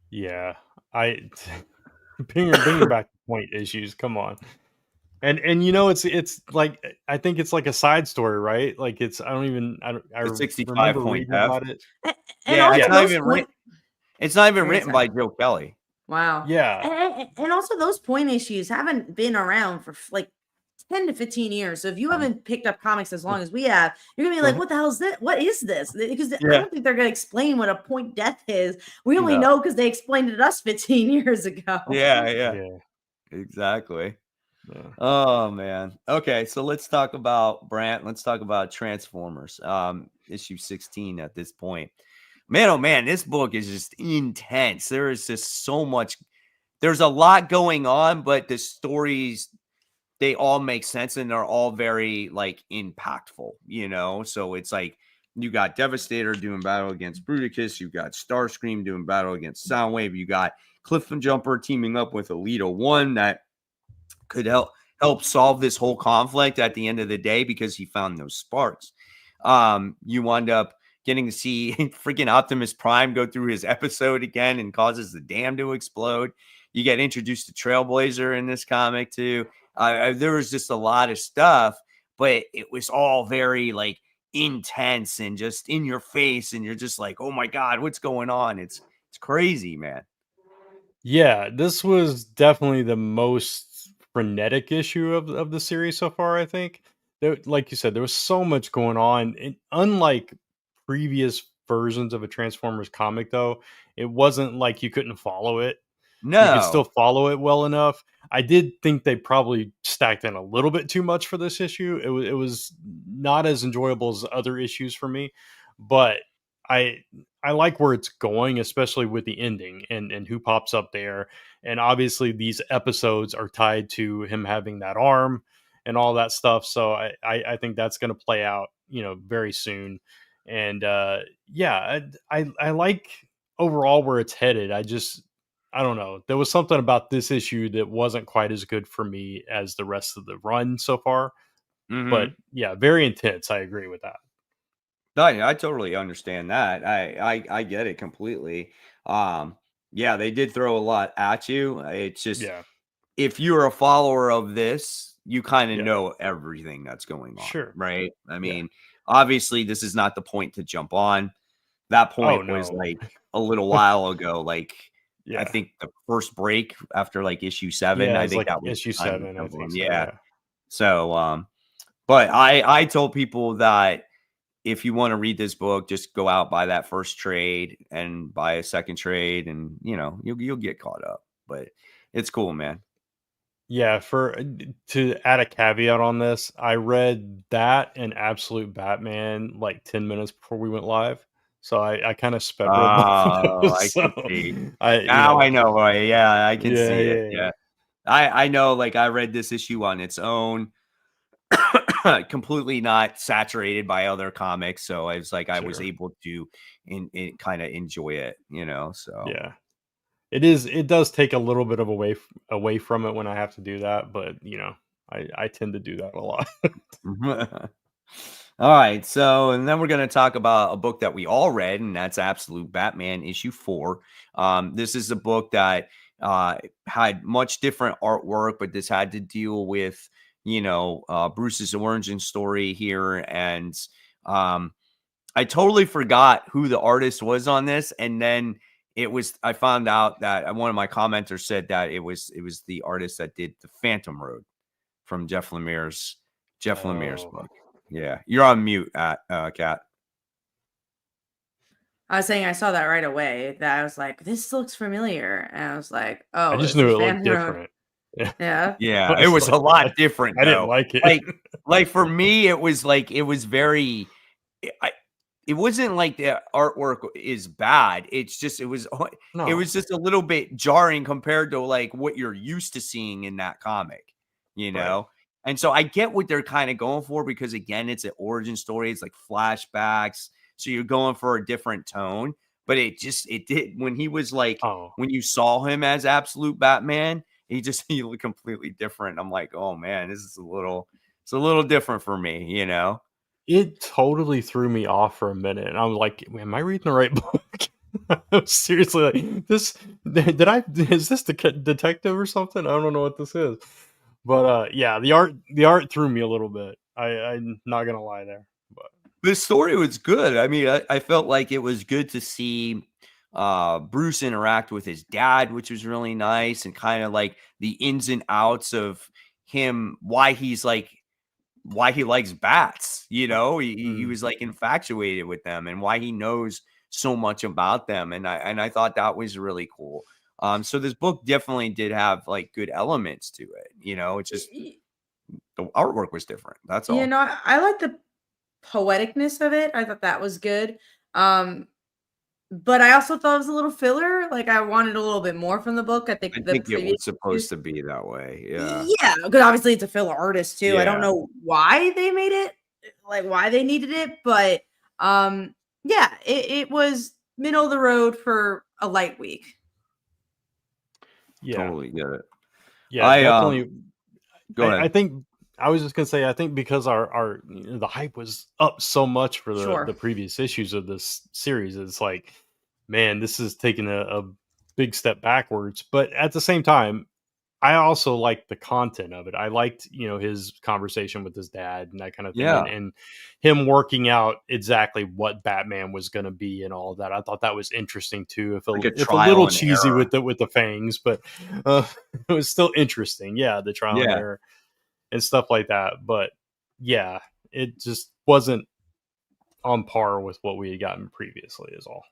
yeah. I bringing back point issues. Come on. And it's like I think it's like a side story, right? Like it's I The 65 remember point reading death. about it. And Yeah, also it's Yeah. not those even point written. It's not even Very written sad. by Joe Kelly. Wow. Yeah. And also those point issues haven't been around for like 10 to 15 years. So if you haven't picked up comics as long as we have, you're gonna be like, what the hell is this? What is this? Because I Yeah. don't think they're gonna explain what a point death is. We only No. know because they explained it to us 15 years ago. Yeah, Yeah. exactly. Yeah. Oh man. Okay, so let's talk about Brant. Let's talk about Transformers. Issue 16 at this point. Man, oh man, this book is just intense. There is just so much. There's a lot going on, but the stories, they all make sense and they're all very like impactful, So it's like you got Devastator doing battle against Bruticus, you got Starscream doing battle against Soundwave, you got Cliff and Jumper teaming up with Alita One that could help solve this whole conflict at the end of the day because he found those sparks. You wind up getting to see freaking Optimus Prime go through his episode again and causes the dam to explode. You get introduced to Trailblazer in this comic too. There was just a lot of stuff, but it was all very like intense and just in your face, and you're just like, oh my God, what's going on? It's crazy, man. Yeah, this was definitely the most frenetic issue of the series so far, I think. Like you said, there was so much going on. And unlike previous versions of a Transformers comic, though, it wasn't like you couldn't follow it. You could still No. follow it well enough. I did think they probably stacked in a little bit too much for this issue. It was not as enjoyable as other issues for me, but I I like where it's going, especially with the ending and who pops up there. And obviously, these episodes are tied to him having that arm and all that stuff. So I think that's going to play out, very soon. And yeah, I like overall where it's headed. I don't know. There was something about this issue that wasn't quite as good for me as the rest of the run so far. But Mm-hmm. yeah, very intense. I agree with that. I totally understand that. I get it completely. Yeah, they did throw a lot at you. It's just Yeah. if you're a follower of this, you kind of Yeah. know everything that's going on, Sure. right? I Yeah. mean, obviously, this is not the point to jump on. That Oh point was no. like a little while ago. Like I Yeah. think the first break after like issue 7, Yeah, I it's think like that was issue the time 7, I of think them. so. Yeah. Yeah. So, but I told people that if you want to read this book, just go out, buy that first trade and buy a second trade, and you'll get caught up. But it's cool, man. Yeah, to add a caveat on this, I read that and Absolute Batman like 10 minutes before we went live. So I kind of sped read both of Oh, those. I So can see. I, Now I know why. Yeah, I can yeah, see it. yeah, yeah. Yeah. I know, like I read this issue on its own, completely not saturated by other comics. So I was like, I was Sure. able to kind of enjoy it, so. Yeah. It does take a little bit of away from it when I have to do that, but I tend to do that a lot. All right. So, and then we're going to talk about a book that we all read, and that's Absolute Batman issue 4. This is a book that had much different artwork, but this had to deal with, Bruce's origin story here. And I totally forgot who the artist was on this. And then I found out that one of my commenters said that it was the artist that did the Phantom Road from Jeff Lemire's Oh. book. Yeah, you're on mute, Kat. I was saying I saw that right away. That I was like, this looks familiar, and I was like, I oh, just this knew is it looked Phantom Road. different. Yeah. Yeah. Yeah, I it was was a like, lot different I didn't though. like it. Like for me, it was very. I, it wasn't like the artwork is bad. It's just it was No. just a little bit jarring compared to like what you're used to seeing in that comic, you Right. know. And so I get what they're kind of going for because again, it's an origin story. It's like flashbacks, so you're going for a different tone. But it did when he was like Oh. when you saw him as Absolute Batman, he looked completely different. I'm like, oh man, this is it's a little different for me, you know. It totally threw me off for a minute, and I was like, "Am I reading the right book?" I was seriously like, "This is this the detective or something? I don't know what this is." But yeah, the art threw me a little bit. I'm not gonna lie there. But The story was good. I mean, I felt like it was good to see Bruce interact with his dad, which was really nice, and kind of like the ins and outs of him, why he likes bats. He was like infatuated with them, and why he knows so much about them. And I thought that was really cool. So this book definitely did have like good elements to it. It's just the artwork was different. That's all. I like the poeticness of it. I thought that was good. Um, but I also thought it was a little filler. Like I wanted a little bit more from the book. I I think the think it previous was supposed to be that way. Yeah. yeah, because obviously it's a filler artist too. I don't Yeah. know why they made it, like why they needed it, but yeah, it was middle of the road for a light week. yeah, Totally get it. yeah, I definitely. Go I ahead. think I was just gonna say I think because our the hype was up so much for the Sure. previous issues of this series, it's like, man, this is taking a big step backwards. But at the same time, I also liked the content of it. I liked, his conversation with his dad and that kind of thing, Yeah. and him working out exactly what Batman was going to be and all of that. I thought that was interesting too. Like a If a trial little and cheesy error. with the fangs, but it was still interesting. Yeah, the trial and Yeah. error and stuff like that. But yeah, it just wasn't on par with what we had gotten previously. Is all.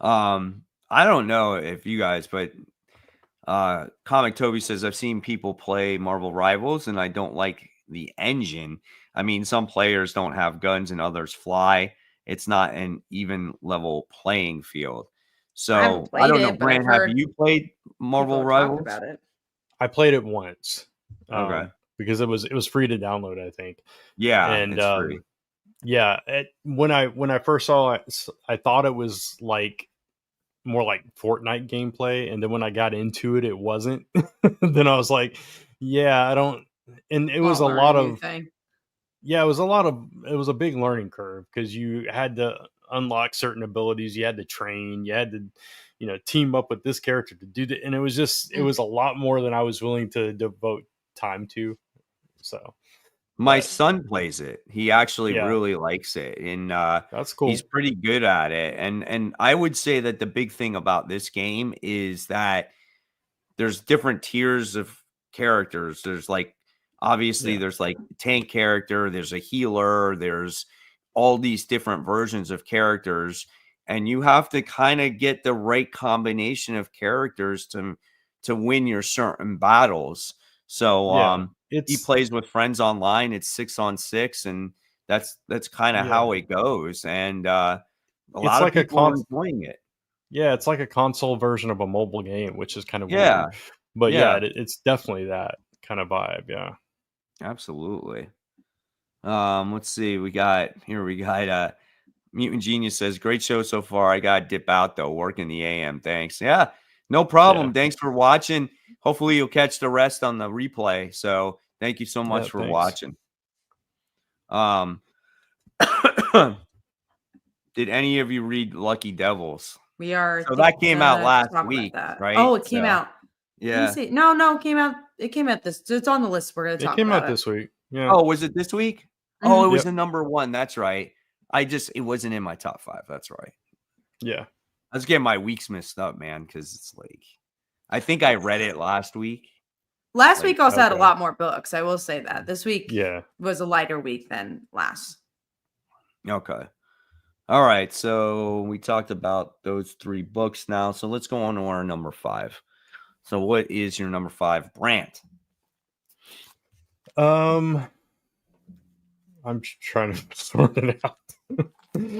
I don't know if you guys, but Comic Toby says I've seen people play Marvel Rivals and I don't like the engine. I mean, some players don't have guns and others fly. It's not an even level playing field. I haven't So I played don't know, it, but I've Brand, have heard you played people Marvel have talked Rivals? about it. I played it once, Okay. because it was free to download, I think, Yeah, and it's free. yeah, when I first saw it, I thought it was like more like Fortnite gameplay, and then when I got into it, it wasn't. Then I was like, yeah, I don't. And it was Won't a learn a lot new of thing. yeah, it was a big learning curve because you had to unlock certain abilities, you had to train, you had to team up with this character to do that, and it Mm. was a lot more than I was willing to devote time to. So My But son plays it. He actually yeah, really likes it, and that's he's cool. pretty good at it. And I would say that the big thing about this game is that there's different tiers of characters. There's like obviously Yeah, there's like tank character, there's a healer, there's all these different versions of characters, and you have to kind of get the right combination of characters to win your certain battles. So yeah. he It's plays with friends online. It's 6 on 6, and that's kind of how yeah, it goes. And a it's lot of like a people are enjoying it. yeah, it's like a console version of a mobile game, which is kind of weird. Yeah, But yeah, yeah, it's definitely that kind of vibe. Yeah. absolutely. Let's see. We got Mutant Genius says, great show so far. I gotta dip out though. Work in the AM. Thanks. Yeah, no Yeah. problem. Thanks for watching. Hopefully you'll catch the rest on the replay. So thank you so Yeah, much for thanks. watching. Um did any of you read Lucky Devils? We are So that came out gonna last talk about week, that. right? Oh, it came So out. Let me yeah. see. No, it came out. It came out this. It's on the list. We're gonna It talk came out about it. this week. Yeah. Oh, was it this week? Oh, it Mhm. was Yep. the number one. That's right. It wasn't in my top 5. That's right. Yeah. I was getting my weeks mixed up, man, because it's like I think I read it last week. Last Like, week also had a Okay. lot more books. I will say that. This week Yeah. was a lighter week than last. okay. All right. So we talked about those 3 books now. So let's go on to our number 5. So what is your number 5, Brant? I'm trying to sort it out.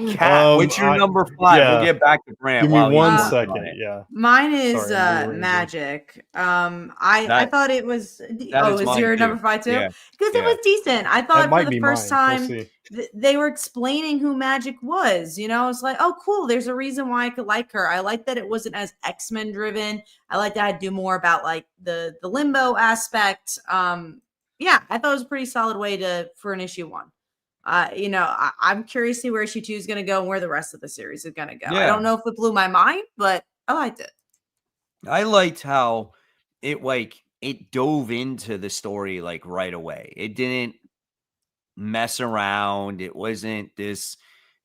Cat, what's your number 5? We'll Yeah. get back to Brant Give me while he's one Uh, working on second. it. Yeah. Mine is Sorry, I'm rearranging. Magic. I That thought it was that oh, is is mine your too. number 5 too? Yeah. Because it Yeah. was decent. I That thought for might the be first mine. We'll time see. they were explaining who Magic was. You know, it's like, oh, cool. There's a reason why I could like her. I like that it wasn't as X-Men driven. I like that I'd do more about like the limbo aspect. Yeah, I thought it was a pretty solid way for an issue 1. I'm curious to see where issue 2 is going to go and where the rest of the series is going to go. I Yeah. don't know if it blew my mind, but I liked it. I liked how it dove into the story like right away. It didn't mess around. It wasn't this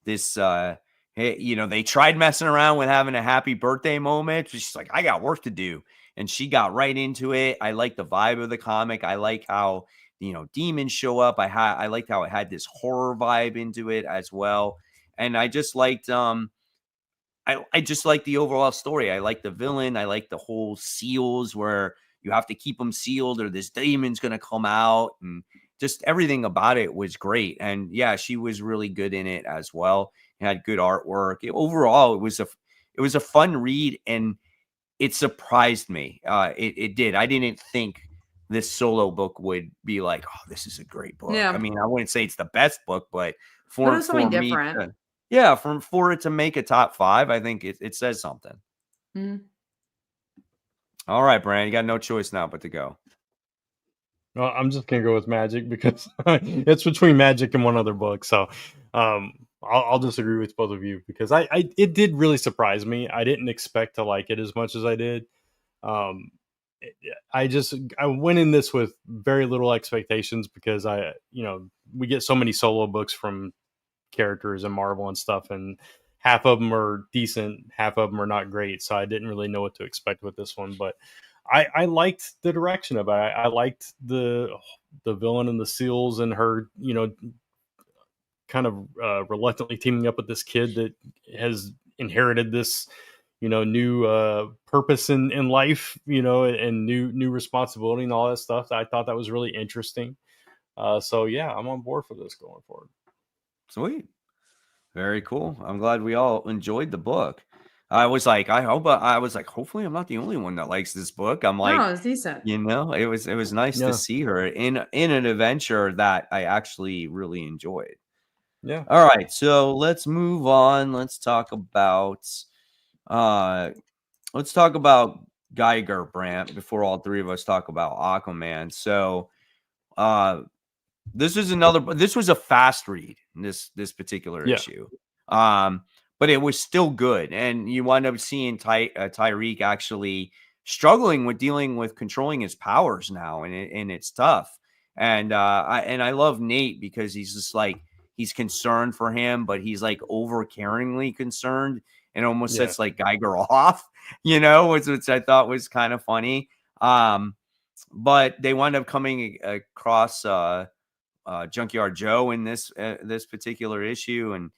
hey, they tried messing around with having a happy birthday moment. She's like, I got work to do. And she got right into it. I like the vibe of the comic. I like how demons show up. I liked how it had this horror vibe into it as well. And I just liked I just like the overall story. I like the villain. I like the whole seals where you have to keep them sealed or this demon's going to come out, and just everything about it was great. And yeah, she was really good in it as well. It had good artwork. Overall, it was a fun read, and it surprised me. It did. I didn't think this solo book would be like, oh, this is a great book. Yeah. I mean, I wouldn't say it's the best book, but But it for was something me different. yeah, for it to make a top 5, I think it says something. Mhm. All right, Brian, you got no choice now but to go. Well, I'm just gonna go with Magic because it's between Magic and one other book. So, I'll disagree with both of you because it did really surprise me. I didn't expect to like it as much as I did. Um, I went in this with very little expectations because we get so many solo books from characters in Marvel and stuff, and half of them are decent, half of them are not great. So I didn't really know what to expect with this one, but I liked the direction of it. I liked the villain and the seals and her, kind of reluctantly teaming up with this kid that has inherited this, new purpose in life, and new responsibility and all that stuff. I thought that was really interesting. So yeah, I'm on board for this going forward. Sweet. Very cool. I'm glad we all enjoyed the book. I was like, hopefully I'm not the only one that likes this book. I'm No, like, it was decent. it was nice to Yeah. see her in an adventure that I actually really enjoyed. Yeah. All right, so let's move on. Let's talk about Geiger, Brant, before all 3 of us talk about Aquaman. So this was a fast read, this particular Yeah. issue. But it was still good. And you wind up seeing Tyreek actually struggling with dealing with controlling his powers now, and it's tough. And I love Nate because he's just like, he's concerned for him, but he's like over caringly concerned and almost Yeah. sets like Geiger off, you know, which I thought was kind of funny. But they wound up coming across Junkyard Joe in this particular issue, and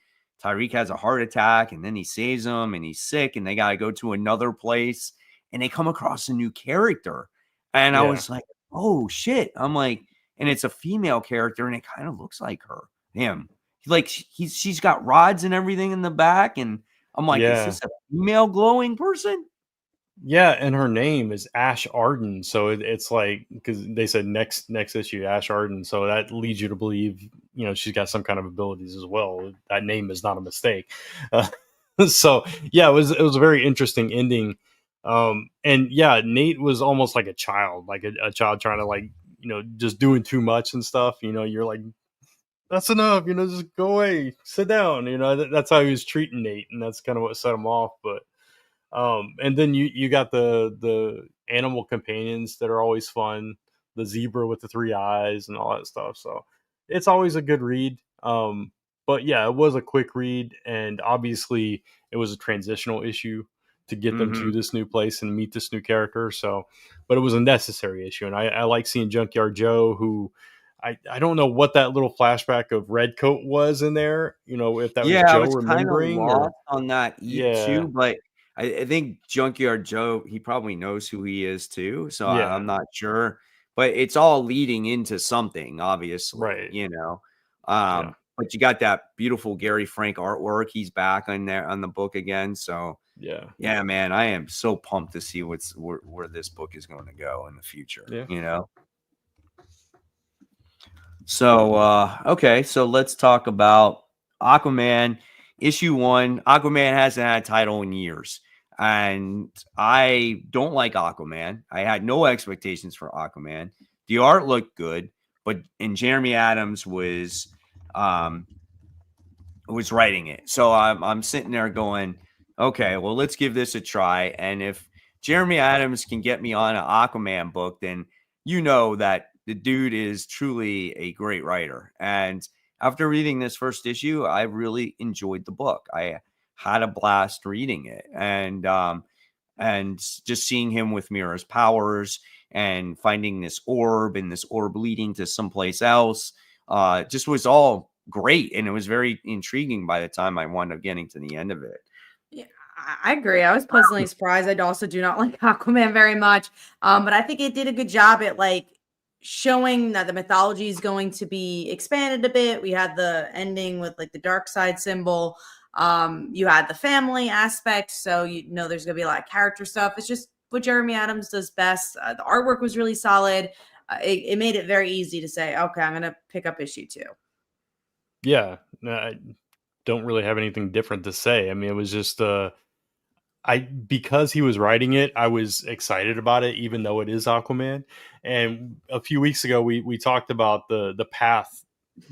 Tyreek has a heart attack, and then he saves him, and he's sick, and they got to go to another place, and they come across a new character, and I Yeah. was like, oh shit! I'm like, and it's a female character, and it kind of looks like him. Like she's got rods and everything in the back, and I'm like, is Yeah. this a female glowing person? Yeah, and her name is Ash Arden, so it's like, because they said next issue Ash Arden, so that leads you to believe, you know, she's got some kind of abilities as well. That name is not a mistake. So yeah, it was a very interesting ending. And yeah, Nate was almost like a child, like a child trying to, like, you know, just doing too much and stuff. You know, you're like, that's enough, you know, just go away, sit down. You know, that's how he was treating Nate, and that's kind of what set him off. But and then you got the animal companions that are always fun, the zebra with the 3 eyes and all that stuff. So it's always a good read. But yeah, it was a quick read, and obviously it was a transitional issue to get them to this new place and meet this new character. So, but it was a necessary issue, and I like seeing Junkyard Joe, who I don't know what that little flashback of Redcoat was in there. You know, if that was Yeah, I Joe was kind of remembering, lost or on that yeah, too, but I think Junkyard Joe, he probably knows who he is too, so yeah, I'm not sure, but it's all leading into something, obviously, right, you know. yeah. But you got that beautiful Gary Frank artwork. He's back on there on the book again, so Yeah. yeah, man, I am so pumped to see where this book is going to go in the future, Yeah. you know. So, okay, so let's talk about Aquaman issue 1. Aquaman hasn't had a title in years, and I don't like Aquaman. I had no expectations for Aquaman. The art looked good, and Jeremy Adams was writing it. So I'm sitting there going, okay, well, let's give this a try. And if Jeremy Adams can get me on an Aquaman book, then you know that the dude is truly a great writer. And after reading this first issue, I really enjoyed the book. I had a blast reading it, and just seeing him with Mira's powers and finding this orb and this orb leading to someplace else, just was all great, and it was very intriguing by the time I wound up getting to the end of it. Yeah, I agree. I was pleasantly surprised. I also do not like Aquaman very much. But I think it did a good job at like showing that the mythology is going to be expanded a bit. We had the ending with like the dark side symbol. You had the family aspect, so you know there's gonna be a lot of character stuff. It's just what Jeremy Adams does best. The artwork was really solid. It made it very easy to say, okay, I'm gonna pick up issue 2. Yeah. No, I don't really have anything different to say. I mean, it was just because he was writing it, I was excited about it, even though it is Aquaman. And a few weeks ago, we talked about the path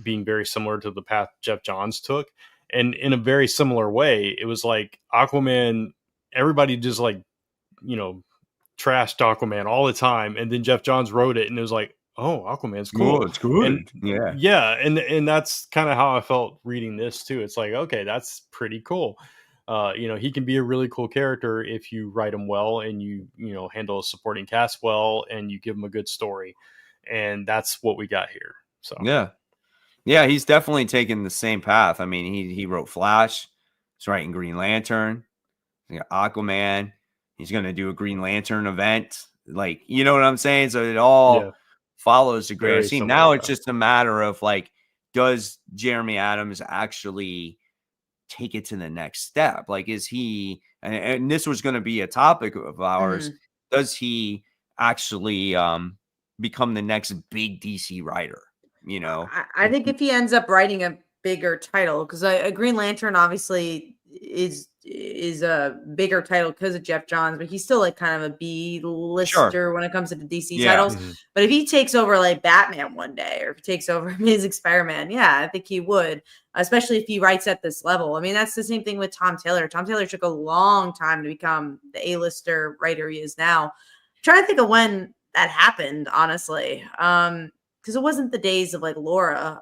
being very similar to the path Jeff Johns took, and in a very similar way, it was like Aquaman. Everybody just, like, you know, trashed Aquaman all the time, and then Jeff Johns wrote it, and it was like, oh, Aquaman's Oh, cool. it's good. And Yeah. yeah, and that's kind of how I felt reading this too. It's like, okay, that's pretty cool. You know, he can be a really cool character if you write him well, and you know, handle a supporting cast well, and you give him a good story. And that's what we got here. So Yeah. Yeah, he's definitely taken the same path. I mean, he wrote Flash, he's writing Green Lantern, Aquaman. He's going to do a Green Lantern event. Like, you know what I'm saying? So it all yeah, follows the greater very scene. similar Now it's path. just a matter of like, does Jeremy Adams actually take it to the next step? Like, is he, and this was going to be a topic of ours, Mhm. does he actually become the next big DC writer? You know? I think if he ends up writing a bigger title, because a Green Lantern obviously is a bigger title because of Jeff Johns, but he's still like kind of a Sure. B-lister when it comes to the DC Yeah. titles. Mhm. But if he takes over like Batman one day, or if he takes over Amazing Spider-Man, yeah, I think he would, especially if he writes at this level. I mean, that's the same thing with Tom Taylor. Tom Taylor took a long time to become the A-lister writer he is now. I'm trying to think of when that happened, honestly. because it wasn't the days of like Laura.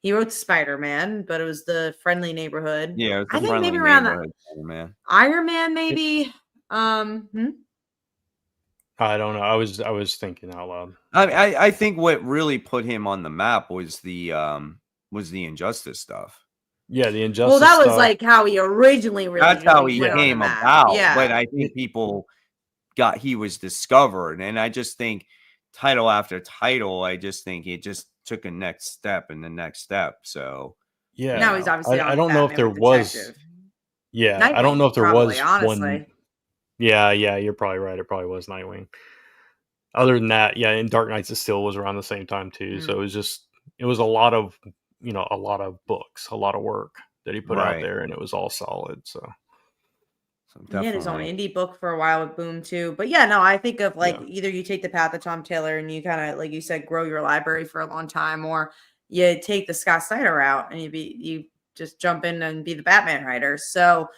He wrote Spider-Man, but it was the Friendly Neighborhood. Yeah, it's I a think friendly maybe around that neighborhood, man. Iron Man, maybe. Hmm? I don't know. I was thinking out loud. I think what really put him on the map was the Injustice stuff. Yeah, the Injustice. Well, that was stuff. like how he originally That's how he went on the came map. about. Yeah. But I think people he was discovered, and I just think title after title, I just think it just took a next step and the next step. So yeah, now he's obviously on I don't know if there was. Detective. Yeah, Nightwing, I don't know if there probably, was honestly. one. Yeah, you're probably right. It probably was Nightwing. Other than that, yeah, and Dark Knights of Steel was around the same time too. So it was a lot of books, a lot of work that he put out there, and it was all solid. So he had his own indie book for a while with Boom too. But yeah, no, I think of like either you take the path of Tom Taylor and you kind of, like you said, grow your library for a long time, or you take the Scott Snyder route and you just jump in and be the Batman writer. So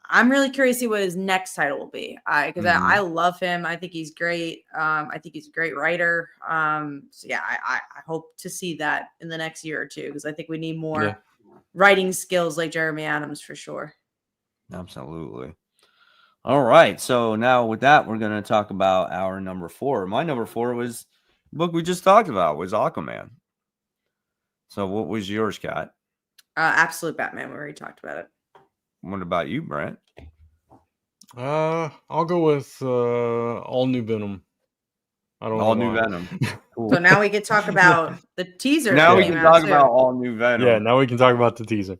I'm really curious to see what his next title will be, because I love him. I think he's great. I think he's a great writer. So yeah, I hope to see that in the next year or two, because I think we need more writing skills like Jeremy Adams for sure. Absolutely. All right. So now with that, we're going to talk about our number 4. My number 4 was the book we just talked about, was Aquaman. So what was yours, Kat? Absolute Batman. We already talked about it. What about you, Brent? I'll go with All New Venom. I don't know. All New Venom. Cool. So now we can talk about the teaser. Now we can talk about All New Venom. Yeah, now we can talk about the teaser.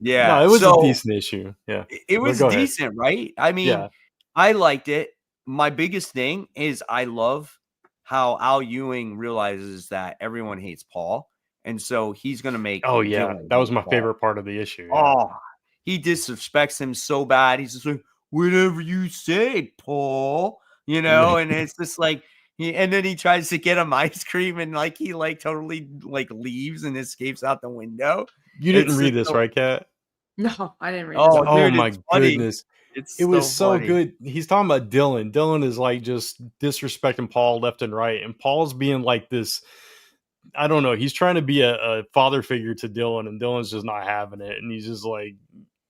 Yeah, no, it was a decent issue. Yeah, it was decent, right? I mean, I liked it. My biggest thing is I love how Al Ewing realizes that everyone hates Paul, and so he's going to make. Oh yeah, that was my favorite part of the issue. Yeah. Oh, he disrespects him so bad. He's just like, whatever you say, Paul. And it's just like. And then he tries to get him ice cream, and like he like totally like leaves and escapes out the window. You didn't read this, right, Kat? No, I didn't read. Oh, this. My goodness! It was so good. He's talking about Dylan. Dylan is like just disrespecting Paul left and right, and Paul's being like this. I don't know. He's trying to be a father figure to Dylan, and Dylan's just not having it, and he's just like.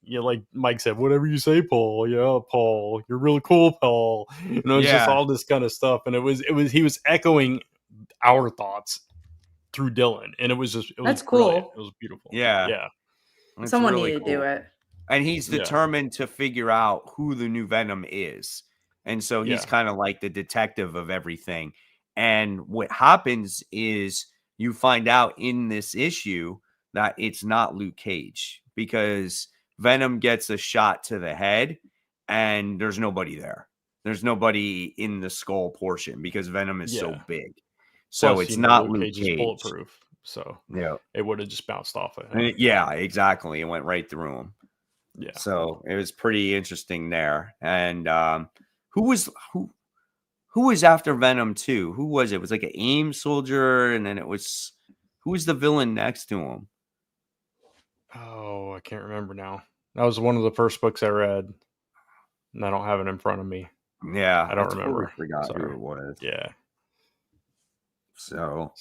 Yeah, like Mike said, whatever you say, Paul. Yeah, Paul, you're really cool, Paul. It's just all this kind of stuff, and he was echoing our thoughts through Dylan, and it was that's cool. Brilliant. It was beautiful. Yeah. Someone really needed to do it, and he's determined to figure out who the new Venom is, and so he's kind of like the detective of everything. And what happens is you find out in this issue that it's not Luke Cage, because Venom gets a shot to the head and there's nobody there. There's nobody in the skull portion because Venom is so big. So it's not Luke Cage. Is bulletproof. So it would have just bounced off of him. Yeah, exactly. It went right through him. Yeah. So it was pretty interesting there. And who was after Venom too? Who was it? It was like an AIM soldier, and then who was the villain next to him? Oh, I can't remember now. That was one of the first books I read, and I don't have it in front of me. Yeah, I don't remember. Forgot who it was. Yeah. So,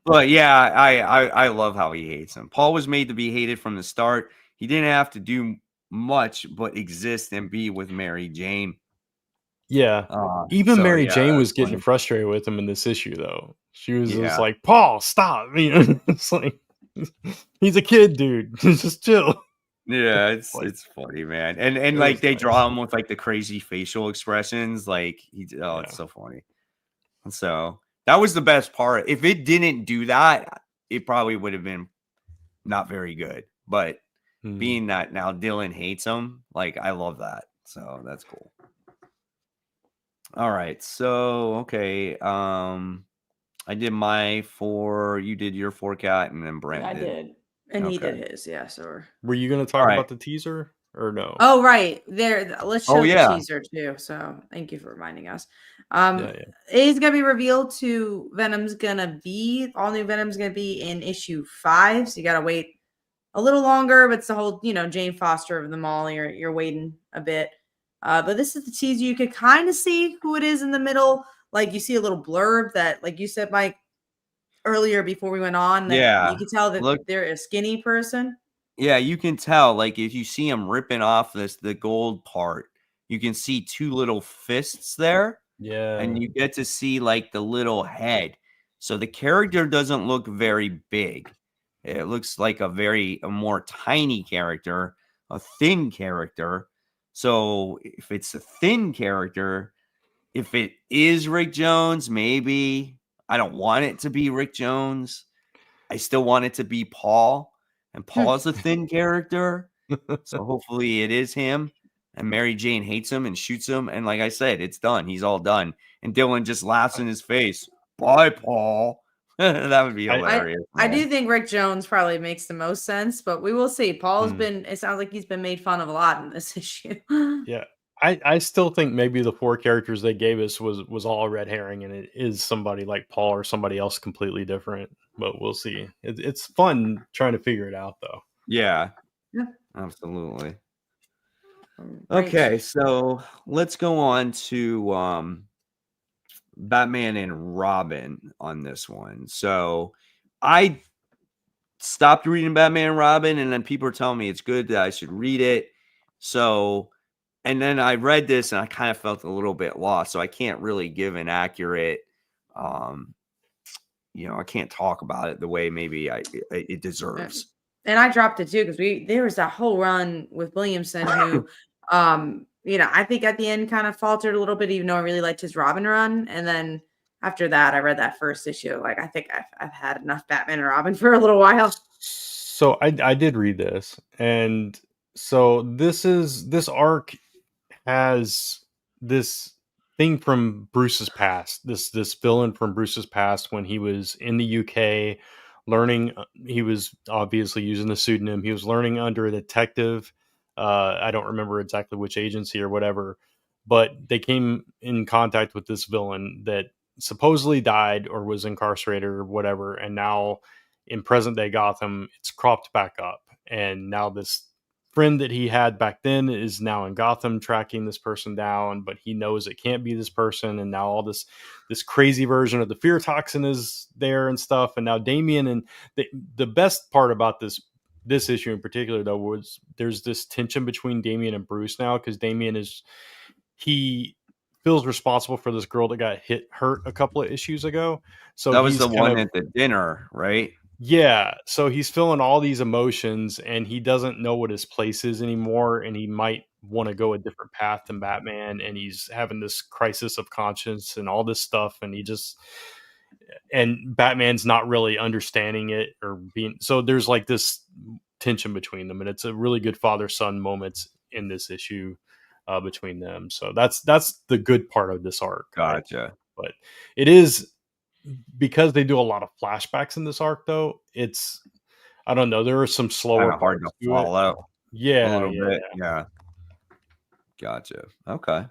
but yeah, I love how he hates him. Paul was made to be hated from the start. He didn't have to do much but exist and be with Mary Jane. Yeah. Even Mary Jane was getting frustrated with him in this issue, though. She was just like, Paul, stop. It's like, he's a kid, dude. Just chill. Yeah, it's funny, man. And like they draw him with like the crazy facial expressions. Like it's so funny. And so that was the best part. If it didn't do that, it probably would have been not very good. But being that now Dylan hates him, like I love that. So that's cool. All right. So okay. I did my 4. You did your 4, Cat, and then Brent did. And he did his, So were you going to talk about the teaser or no? Oh, right. There. Let's show the teaser too. So thank you for reminding us. It's gonna be revealed to All New Venom's gonna be in issue 5. So you gotta wait a little longer, but it's the whole, Jane Foster of them all. You're waiting a bit. But this is the teaser. You could kind of see who it is in the middle. Like you see a little blurb that, like you said, Mike, earlier before we went on that Yeah. you could tell that Look, they're a skinny person. yeah, you can tell, like, if you see him ripping off the gold part, you can see 2 little fists there, Yeah. and you get to see, like, the little head. So the character doesn't look very big. It looks like a more tiny character, a thin character. So if it's a thin character, if it is Rick Jones, maybe. I don't want it to be Rick Jones. I still want it to be Paul, and Paul's a thin character, so hopefully it is him, and Mary Jane hates him and shoots him, and like I said, it's done. He's all done, and Dylan just laughs in his face. Bye, Paul. That would be hilarious. I do Man. think Rick Jones probably makes the most sense, but we will see. Paul's been, it sounds like he's been made fun of a lot in this issue. Yeah. I still think maybe the 4 characters they gave us was all a red herring, and it is somebody like Paul or somebody else completely different. But we'll see. It's fun trying to figure it out, though. Yeah, Yeah. absolutely. Right. Okay, so let's go on to Batman and Robin on this one. So I stopped reading Batman and Robin, and then people are telling me it's good, that I should read it. So, and then I read this and I kind of felt a little bit lost. So I can't really give an accurate, I can't talk about it the way maybe it deserves. And I dropped it too, because there was that whole run with Williamson who, I think at the end kind of faltered a little bit, even though I really liked his Robin run. And then after that, I read that first issue. Like, I think I've had enough Batman and Robin for a little while. So I did read this, and so this arc has this thing from Bruce's past, this villain from Bruce's past when he was in the UK learning. He was obviously using the pseudonym. He was learning under a detective. I don't remember exactly which agency or whatever, but they came in contact with this villain that supposedly died or was incarcerated or whatever, and now in present day Gotham, it's cropped back up, and now this friend that he had back then is now in Gotham tracking this person down, but he knows it can't be this person, and now all this crazy version of the fear toxin is there and stuff. And now Damian, and the best part about this issue in particular, though, was there's this tension between Damian and Bruce now, because Damian he feels responsible for this girl that got hurt a couple of issues ago. So that was the one at the dinner, right? Yeah, so he's feeling all these emotions, and he doesn't know what his place is anymore, and he might want to go a different path than Batman, and he's having this crisis of conscience and all this stuff, and Batman's not really understanding it or being, so there's like this tension between them, and it's a really good father-son moments in this issue between them. So that's the good part of this arc. Gotcha. Right? But it is, because they do a lot of flashbacks in this arc, though, it's, I don't know, there are some slower hard to follow. Yeah, a little bit. Yeah. Gotcha. Okay.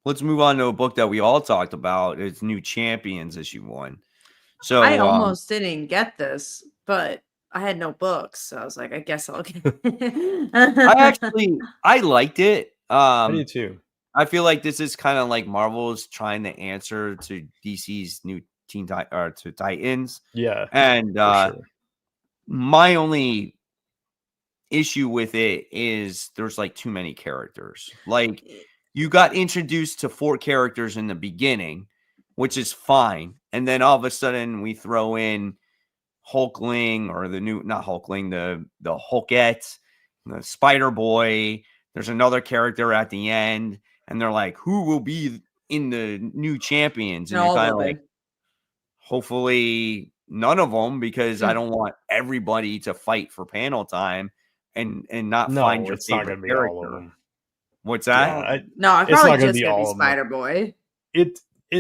Let's move on to a book that we all talked about. It's New Champions issue 1. So I almost didn't get this, but I had no books, so I was like, I guess I'll get it. I liked it. I did too. I feel like this is kind of like Marvel's trying to answer to DC's new to Titans. Yeah. And sure. My only issue with it is there's like too many characters. Like, you got introduced to 4 characters in the beginning, which is fine. And then all of a sudden we throw in Hulkling, or not Hulkling, the Hulkette, the Spider-Boy. There's another character at the end. And they're like, who will be in the New Champions? And you're kind of like, hopefully none of them, because I don't want everybody to fight for panel time and not find your favorite character. All of them. What's that? Yeah, it's probably just going to be Spider-Boy.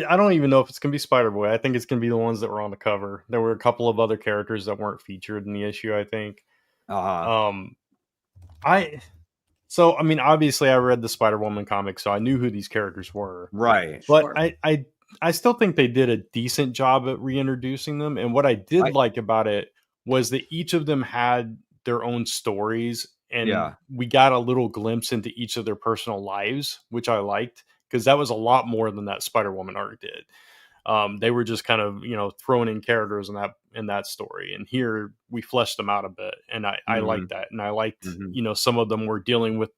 I don't even know if it's going to be Spider-Boy. I think it's going to be the ones that were on the cover. There were a couple of other characters that weren't featured in the issue, I think. So, I mean, obviously, I read the Spider-Woman comic, so I knew who these characters were. Right. But sure. I still think they did a decent job at reintroducing them. And what I did like about it was that each of them had their own stories. And we got a little glimpse into each of their personal lives, which I liked, because that was a lot more than that Spider-Woman arc did. They were just kind of, throwing in characters in that story, and here we fleshed them out a bit, and I Mhm, liked that, and I liked, mhm. some of them were dealing with,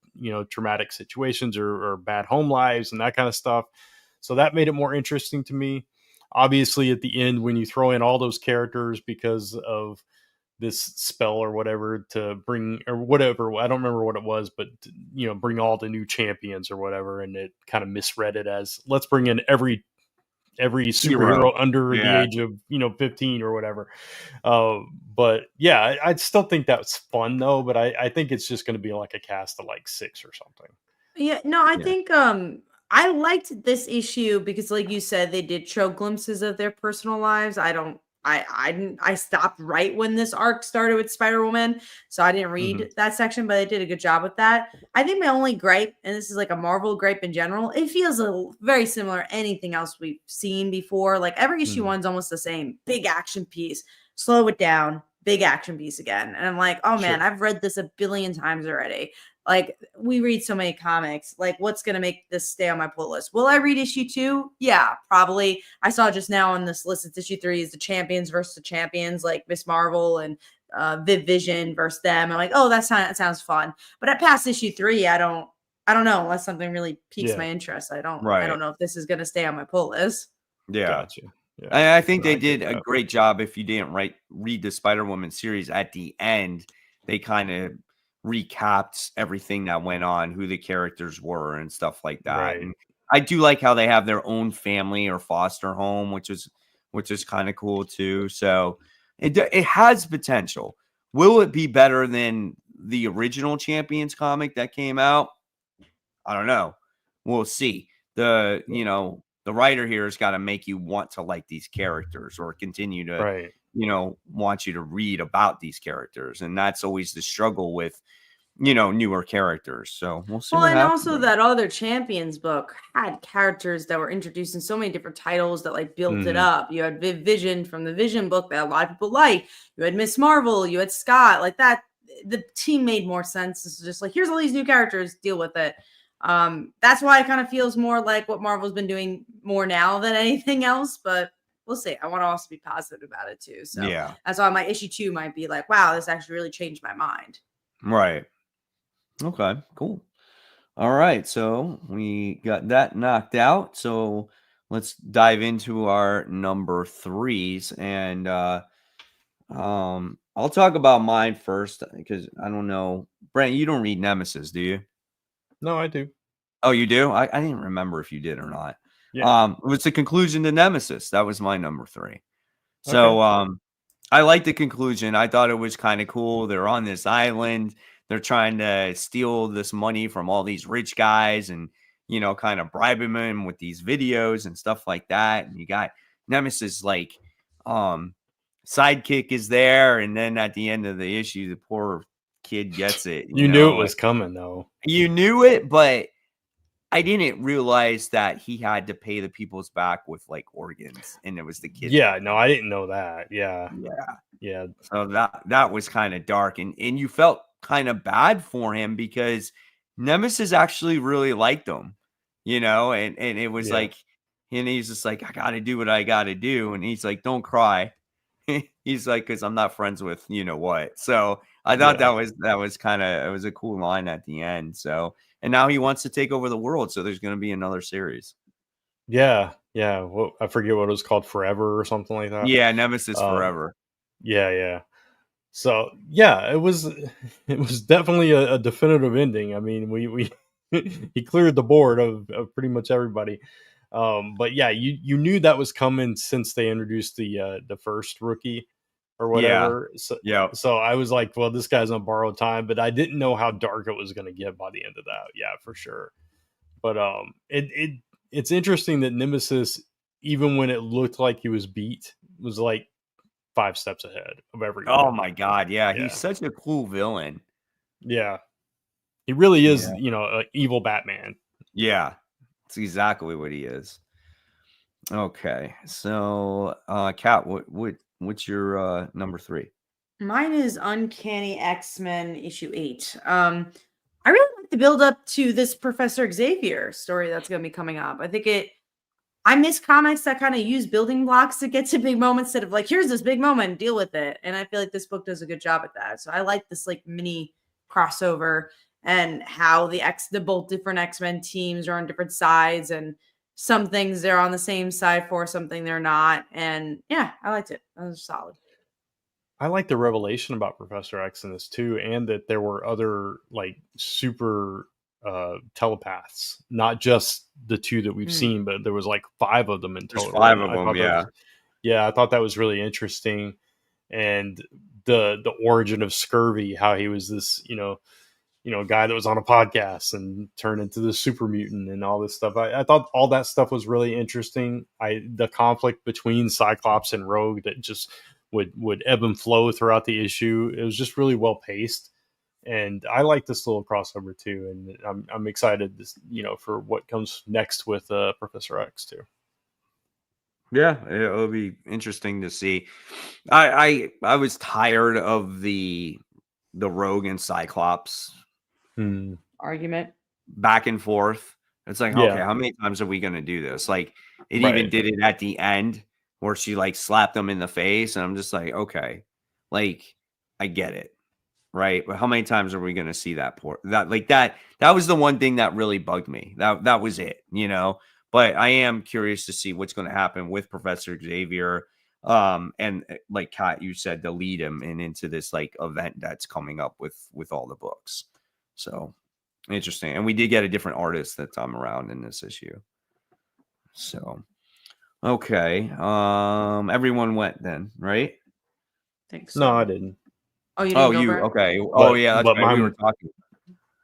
traumatic situations or bad home lives and that kind of stuff, so that made it more interesting to me. Obviously, at the end, when you throw in all those characters because of this spell or whatever to bring or whatever, I don't remember what it was, but bring all the new champions or whatever, and it kind of misread it as let's bring in every Hero. superhero under the Yeah. age of 15 or whatever. uh, but yeah, I still think that's fun though, but I think it's just going to be like a cast of like 6 or something. Yeah, no, I Yeah. think I liked this issue because like you said, they did show glimpses of their personal lives. I stopped right when this arc started with Spider-Woman, so I didn't Mhm. read that section, but they did a good job with that. I think my only gripe, and this is like a Marvel gripe in general, it feels very similar to anything else we've seen before. Like every issue Mhm. one's almost the same. Big action piece, slow it down, big action piece again. And I'm like, oh man, Sure. I've read this a billion times already. Like we read so many comics. Like, what's gonna make this stay on my pull list? Will I read issue 2? Yeah, probably. I saw just now on this list, it's issue 3 is the champions versus the champions, like Miss Marvel and Viv Vision versus them. I'm like, oh, that sounds fun. But at past issue 3, I don't know unless something really piques Yeah. my interest. I Right. don't know if this is gonna stay on my pull list. Yeah. Gotcha. Yeah. I think No, they I get did a that. great job. If you didn't read the Spider-Woman series at the end, they kind of recapped everything that went on, who the characters were and stuff like that. Right. And I do like how they have their own family or foster home, which is kind of cool too. So it has potential. Will it be better than the original Champions comic that came out? I don't know. We'll see. Yeah. The writer here has got to make you want to like these characters or continue to, Right. want you to read about these characters. And that's always the struggle with, newer characters. So we'll see Well, what and happens. also that other Champions book had characters that were introduced in so many different titles that like built it Mhm. up. You had Vision from the Vision book that a lot of people like. You had Miss Marvel. You had Scott. Like that, the team made more sense. It's just like here's all these new characters. Deal with it. That's why it kind of feels more like what Marvel's been doing more now than anything else. But we'll see. I want to also be positive about it too. So Yeah. that's why my issue 2 might be like, wow, this actually really changed my mind. Right. Okay. Cool. All right. So we got that knocked out. So let's dive into our number threes. And I'll talk about mine first because I don't know. Brent, you don't read Nemesis, do you? No, I do. Oh, you do? I didn't remember if you did or not. Yeah. It was the conclusion to Nemesis. That was my number three. Okay. So I like the conclusion. I thought it was kind of cool. They're on this island. They're trying to steal this money from all these rich guys and, kind of bribing them with these videos and stuff like that. And you got Nemesis like um sidekick is there. And then at the end of the issue, the poor kid gets it, You knew it was coming though. you knew it, but I didn't realize that he had to pay the people's back with like organs, and it was the kid. Yeah, no, I didn't know that. Yeah. Yeah. Yeah. So that was kind of dark, and you felt kind of bad for him because Nemesis actually really liked him, and it was Yeah. like, and he's just like, I got to do what I got to do, and he's like, don't cry. He's like, because I'm not friends with what. So I thought Yeah. that was kind of, it was a cool line at the end. So, and now he wants to take over the world. So there's going to be another series. Yeah. Yeah. Well, I forget what it was called, Forever or something like that. Yeah, Nemesis Um, forever. yeah, yeah. So yeah, it was it was definitely a definitive ending. I mean, we he cleared the board of pretty much everybody. But yeah, you knew that was coming since they introduced the first rookie or Yeah, whatever. So yeah, so I was like, well, this guy's on borrowed time, but I didn't know how dark it was going to get by the end of that. Yeah, for sure. But it's interesting that Nemesis, even when it looked like he was beat, was like 5 steps ahead of oh everyone. my god, yeah, he's Yeah. such a cool villain. Yeah. He really is, Yeah, a evil Batman. yeah, that's exactly what he is. Okay, so Kat, what's your number three? Mine is Uncanny X-Men issue 8. I really like the build up to this Professor Xavier story that's going to be coming up. I think I miss comics that kind of use building blocks to get to big moments instead of like, here's this big moment, deal with it. And I feel like this book does a good job at that. So I like this like mini crossover and how the both different X-Men teams are on different sides, and some things they're on the same side for, something they're not. And yeah, I liked it. That was solid. I like the revelation about Professor X in this too, and that there were other like super telepaths, not just the two that we've seen, but there was like 5 of them in total. There's 5 of them, yeah. I thought that was really interesting. And the origin of scurvy, how he was this, guy that was on a podcast and turned into the super mutant and all this stuff. I thought all that stuff was really interesting. The conflict between Cyclops and Rogue that just would ebb and flow throughout the issue. It was just really well paced. And I like this little crossover too. And I'm excited, for what comes next with Professor X too. Yeah, it'll be interesting to see. I was tired of the Rogue and Cyclops argument back and forth. It's like, okay, how many times are we going to do this? Like, it even did it at the end where she like slapped him in the face, and I'm just like, okay, like I get it, right? But how many times are we going to see that? That was the one thing that really bugged me. That was it, But I am curious to see what's going to happen with Professor Xavier. And like Kat, you said, to lead him into this like event that's coming up with all the books. So interesting. And we did get a different artist that time around in this issue. So okay. Everyone went then, right? Think so. No, I didn't. Oh, you didn't go, okay. Yeah, that's right. We were talking.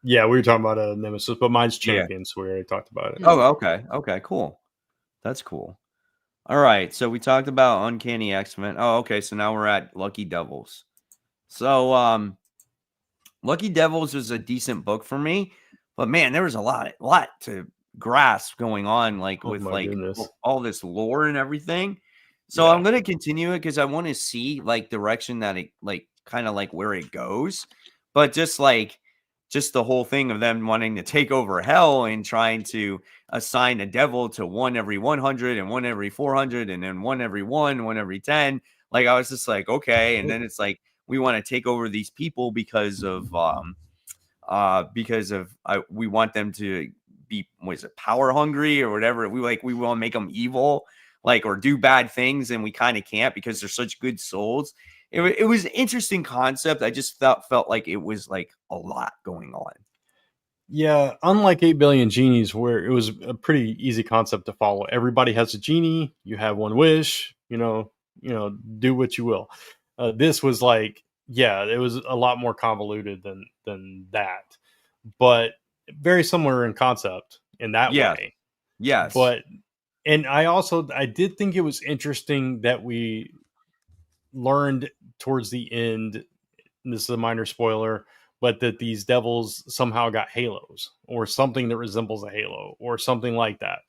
Yeah, we were talking about Nemesis, but mine's Champion, so we already talked about it. Oh, okay. Okay, cool. That's cool. All right, so we talked about Uncanny X-Men. Oh, okay, so now we're at Lucky Devils. So, Lucky Devils was a decent book for me, but man, there was a lot to grasp going on, like with like all this lore and everything. So I'm gonna continue it because I want to see like direction that it like kind of like where it goes, but just the whole thing of them wanting to take over hell and trying to assign a devil to 1 every 100 and 1 every 400 and then 1 every 1 every 10. Like I was just like, okay. And then it's like, we want to take over these people because we want them to be, power hungry or whatever. We want to make them evil, like, or do bad things. And we kind of can't because they're such good souls. It was an interesting concept. I just felt like it was like a lot going on. Yeah, unlike 8 Billion Genies, where it was a pretty easy concept to follow. Everybody has a genie. You have one wish. Do what you will. This was like, it was a lot more convoluted than that, but very similar in concept in that way. Yes, and I did think it was interesting that we learned towards the end, and this is a minor spoiler, but that these devils somehow got halos or something that resembles a halo or something like that.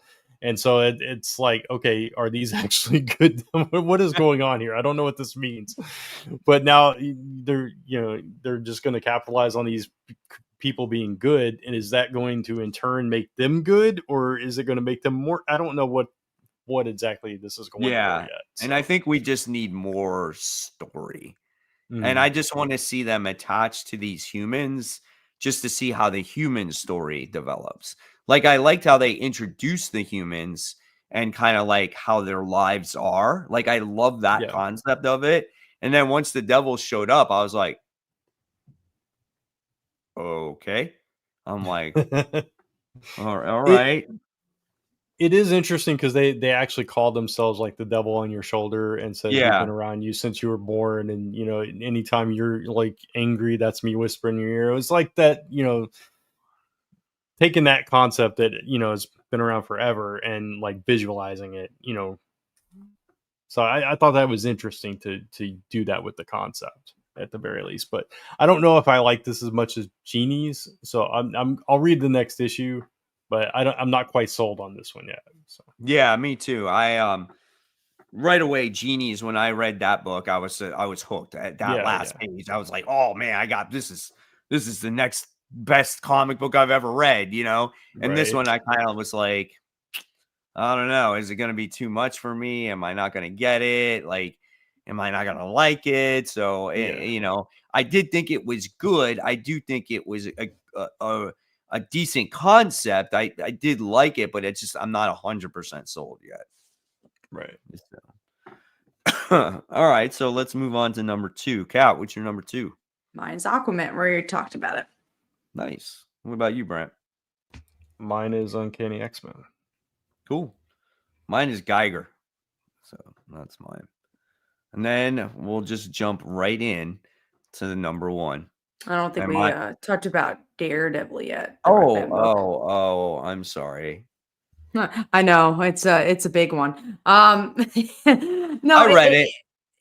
And so it's like, okay, are these actually good? What is going on here? I don't know what this means. But now they're just going to capitalize on these people being good. And is that going to in turn make them good, or is it going to make them more? I don't know what exactly this is going for yet. So. And I think we just need more story. And I just want to see them attached to these humans just to see how the human story develops. Like, I liked how they introduced the humans and kind of like how their lives are. Like, I love that concept of it. And then once the devils showed up, I was like, okay. I'm like, all right. It is interesting because they actually call themselves like the devil on your shoulder and said, we've been around you since you were born. And, anytime you're like angry, that's me whispering in your ear. It was like that, taking that concept that, has been around forever and like visualizing it, So I thought that was interesting to do that with the concept at the very least. But I don't know if I like this as much as Genies. So I'll read the next issue. But I'm not quite sold on this one yet. So. Yeah, me too. I right away, Genies. When I read that book, I was hooked at that last page. I was like, oh man, I got this is the next best comic book I've ever read, And this one, I kind of was like, I don't know. Is it going to be too much for me? Am I not going to get it? Like, am I not going to like it? So, you know, I did think it was good. I do think it was a decent concept. I did like it, but it's just, I'm not 100% sold yet. Right. So. All right. So let's move on to number 2. Kat, what's your number 2? Mine's Aquaman. We already talked about it. Nice. What about you, Brent? Mine is Uncanny X-Men. Cool. Mine is Geiger. So that's mine. And then we'll just jump right in to the number 1. I don't think we talked about Daredevil yet. Oh, I'm sorry. I know it's a big one. No, I read it.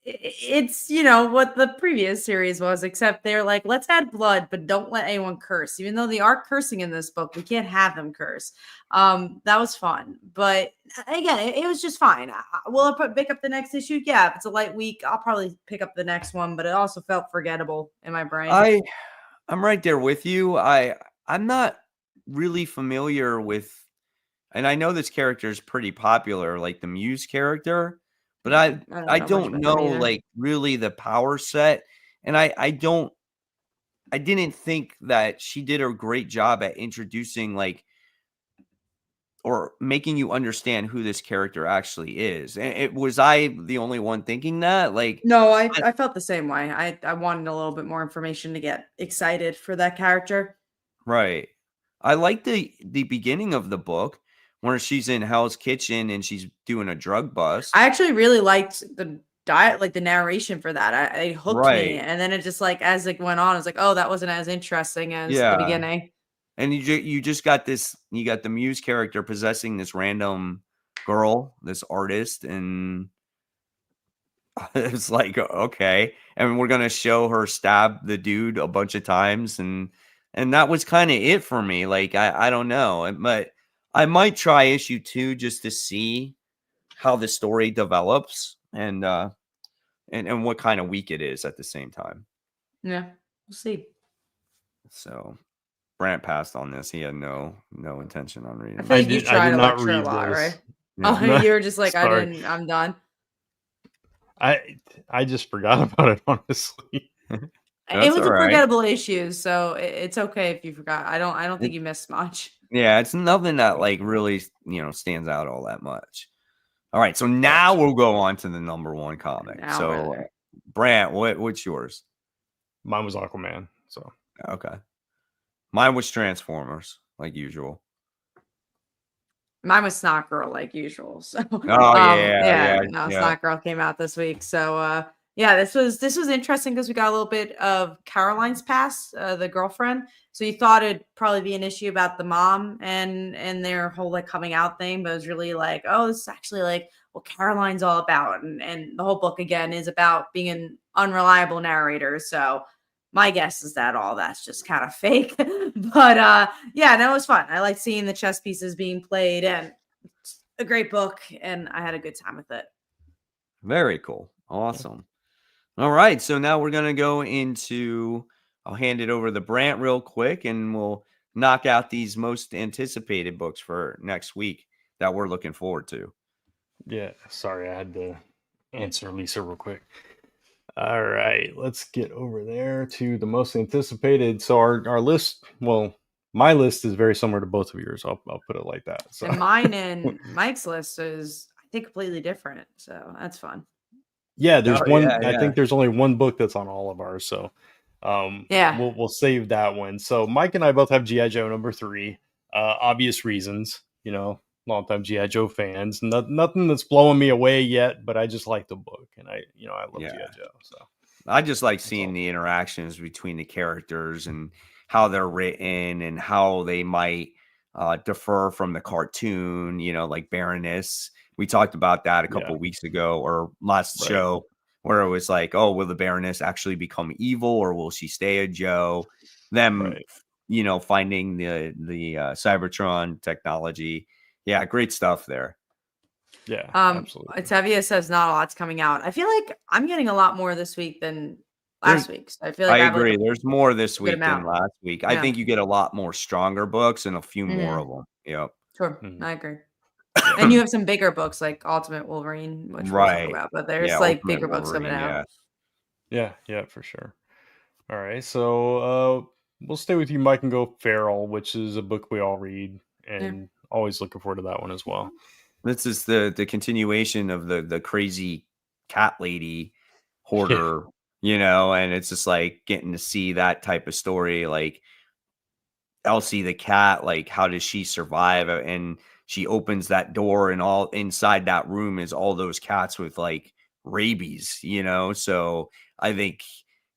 It's, you know, what the previous series was, except they're like, let's add blood, but don't let anyone curse. Even though they are cursing in this book, we can't have them curse. That was fun, but again, it was just fine. Will I pick up the next issue? Yeah, if it's a light week, I'll probably pick up the next one, but it also felt forgettable in my brain. I'm right there with you. I'm not really familiar with, and I know this character is pretty popular, like the Muse character, but I don't know like really the power set, and I didn't think that she did a great job at introducing like or making you understand who this character actually is. And was I the only one thinking that? Like, no, I felt the same way. I wanted a little bit more information to get excited for that character. Right. I like the beginning of the book where she's in Hell's Kitchen and she's doing a drug bust. I actually really liked the like the narration for that. It hooked me, and then it just like as it went on, I was like, oh, that wasn't as interesting as the beginning. And you just got this. You got the Muse character possessing this random girl, this artist, and it's like, okay, and we're gonna show her stab the dude a bunch of times, and that was kind of it for me. Like, I don't know, but I might try issue 2 just to see how the story develops and what kind of week it is at the same time. Yeah, we'll see. So Brant passed on this. He had no intention on reading. I feel like you tried to lecture a lot, right? Yeah. Oh, you were just like, I'm done. I just forgot about it, honestly. It was a forgettable issue, so it's okay if you forgot. I don't think you missed much. Yeah, it's nothing that like really, stands out all that much. All right, so now we'll go on to the number 1 comic. So Brant, what's yours? Mine was Aquaman. So okay. Mine was Transformers, like usual. Mine was Snot Girl, like usual. So Snot Girl came out this week. So this was interesting because we got a little bit of Caroline's past, the girlfriend. So you thought it'd probably be an issue about the mom and their whole like coming out thing, but it was really like, oh, this is actually like what Caroline's all about, and the whole book again is about being an unreliable narrator. So my guess is that all that's just kind of fake. But no, it was fun. I like seeing the chess pieces being played, and it's a great book, and I had a good time with it. Very cool. Awesome. All right. So now we're going to go into, I'll hand it over to Brant real quick, and we'll knock out these most anticipated books for next week that we're looking forward to. Yeah. Sorry, I had to answer Lisa real quick. All right, let's get over there to the most anticipated. So our list, well, my list is very similar to both of yours. I'll put it like that. So. And mine and Mike's list is, I think, completely different. So that's fun. Yeah, there's one. Yeah. I think there's only one book that's on all of ours. So we'll save that one. So Mike and I both have G.I. Joe number 3. Obvious reasons, longtime G.I. Joe fans. Nothing that's blowing me away yet, but I just like the book, and I love G.I. Joe. So I just like seeing the interactions between the characters and how they're written and how they might differ from the cartoon. Like Baroness. We talked about that a couple weeks ago or last show, where it was like, oh, will the Baroness actually become evil, or will she stay a Joe? Them, finding the Cybertron technology. Yeah, great stuff there. Yeah, absolutely. Tevia says not a lot's coming out. I feel like I'm getting a lot more this week than last week. So I feel like I agree. There's more this week than last week. I think you get a lot more stronger books and a few more of them. Yep. Sure. I agree. And you have some bigger books like Ultimate Wolverine, which we'll talk Right. about, but there's Yeah, like Ultimate bigger books coming Wolverine, out. Yeah, for sure. All right, so we'll stay with you, Mike, and go Feral, which is a book we all read, Yeah. and always looking forward to that one as well. This is the continuation of the crazy cat lady hoarder, and it's just like getting to see that type of story, like Elsie the cat, like how does she survive? And she opens that door, and all inside that room is all those cats with like rabies, So I think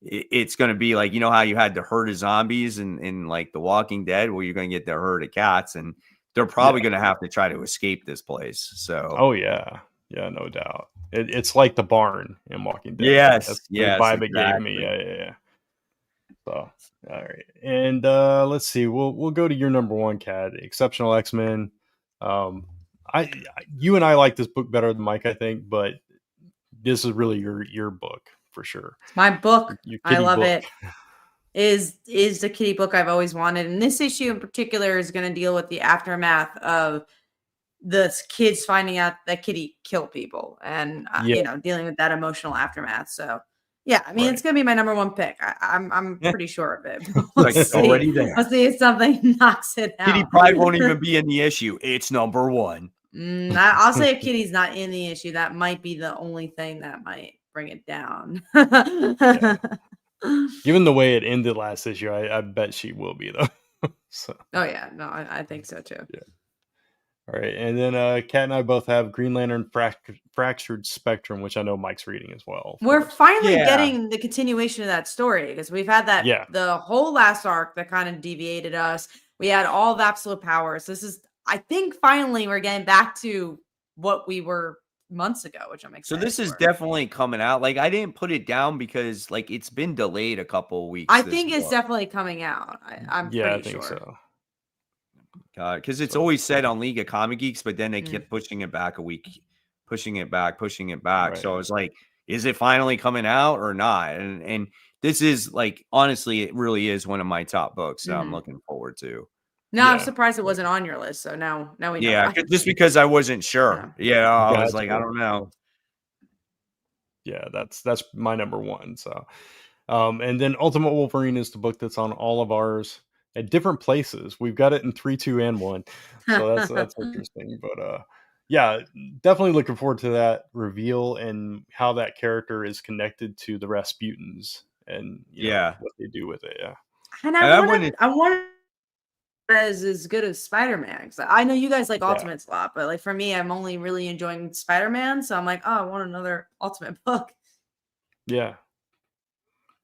it's going to be like, how you had the herd of zombies in like The Walking Dead, well, you're going to get the herd of cats, and they're probably going to have to try to escape this place. So, Oh yeah, no doubt. It's like the barn in Walking Dead. yes, That's the vibe it gave me. exactly. Yeah. So, all right, and let's see. We'll go to your number one, Cat. Exceptional X-Men. You and I like this book better than Mike, I think, but this is really your book for sure. It's my book. Your I kitty love book. it. Is the kitty book I've always wanted. And this issue in particular is going to deal with the aftermath of the kids finding out that Kitty killed people and, dealing with that emotional aftermath. So, yeah, I mean, it's going to be my number one pick. I'm pretty sure of it. We'll Like it's already there. We'll see if something knocks it out. Kitty Pryde won't even be in the issue. It's number one. I'll say if Kitty's not in the issue, that might be the only thing that might bring it down. Given the way it ended last issue, I bet she will be though. So. Oh yeah, no, I think so too. Yeah. All right, and then Kat and I both have Green Lantern Fractured Spectrum, which I know Mike's reading as well. We're finally getting the continuation of that story because we've had that the whole last arc that kind of deviated us. We had all of Absolute Powers. This is, I think, finally we're getting back to what we were months ago, which I'm excited. So this is definitely coming out. Like I didn't put it down because like it's been delayed a couple of weeks. I think it's definitely coming out. I'm pretty sure. So. God, because it's always said on League of Comic Geeks, but then they kept pushing it back a week, pushing it back. Right. So I was like, is it finally coming out or not? And this is like, honestly, it really is one of my top books that I'm looking forward to. No, I'm surprised it wasn't on your list. So now we know. Yeah, just because I wasn't sure. Yeah, I was like, I don't know. Yeah, that's my number one. So, and then Ultimate Wolverine is the book that's on all of ours at different places. We've got it in 3, 2, and 1. So that's interesting. But yeah, definitely looking forward to that reveal and how that character is connected to the Rasputins and what they do with it. Yeah, and I want as good as Spider-Man. I know you guys like Ultimates a lot, but like for me, I'm only really enjoying Spider-Man. So I'm like, oh, I want another Ultimate book. Yeah.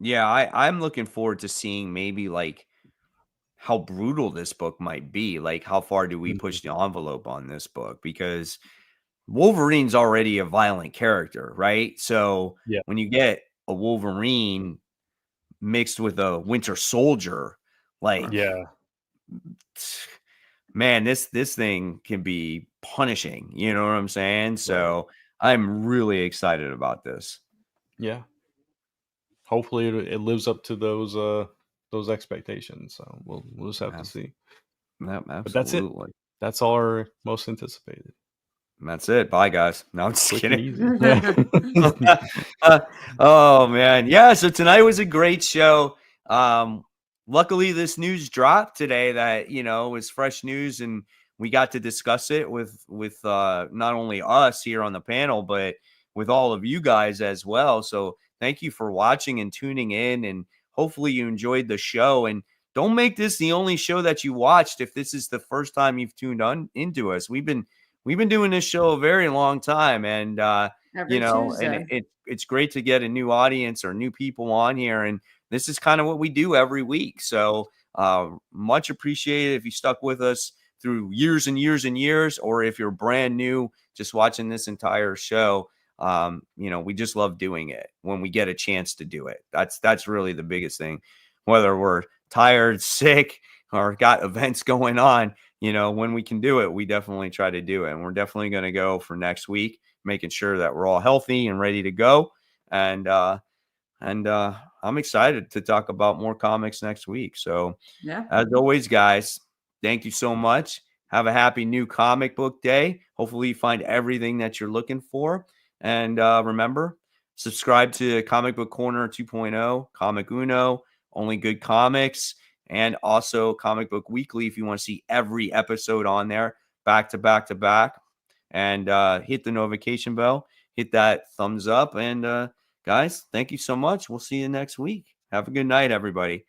I'm looking forward to seeing maybe like how brutal this book might be. Like, how far do we push the envelope on this book? Because Wolverine's already a violent character, right? So when you get a Wolverine mixed with a Winter Soldier, like, man, this thing can be punishing. You know what I'm saying? So I'm really excited about this. Yeah. Hopefully it lives up to those expectations. So we'll just have to see. Absolutely. But that's it. That's our most anticipated. And that's it. Bye, guys. No, I'm just kidding. Yeah. Oh man, yeah. So tonight was a great show. Luckily, this news dropped today that was fresh news, and we got to discuss it with not only us here on the panel, but with all of you guys as well. So thank you for watching and tuning in, and hopefully you enjoyed the show. And don't make this the only show that you watched if this is the first time you've tuned into us. We've been doing this show a very long time, and and it's great to get a new audience or new people on here, and this is kind of what we do every week. So much appreciated if you stuck with us through years and years and years, or if you're brand new just watching this entire show. We just love doing it when we get a chance to do it. That's really the biggest thing. Whether we're tired, sick, or got events going on, when we can do it, we definitely try to do it. And we're definitely going to go for next week, making sure that we're all healthy and ready to go. And I'm excited to talk about more comics next week. So as always, guys, thank you so much. Have a happy new comic book day. Hopefully you find everything that you're looking for. And remember, subscribe to Comic Book Corner 2.0, Comic Uno, Only Good Comics, and also Comic Book Weekly if you want to see every episode on there, back to back to back. And hit the notification bell, hit that thumbs up. And guys, thank you so much. We'll see you next week. Have a good night, everybody.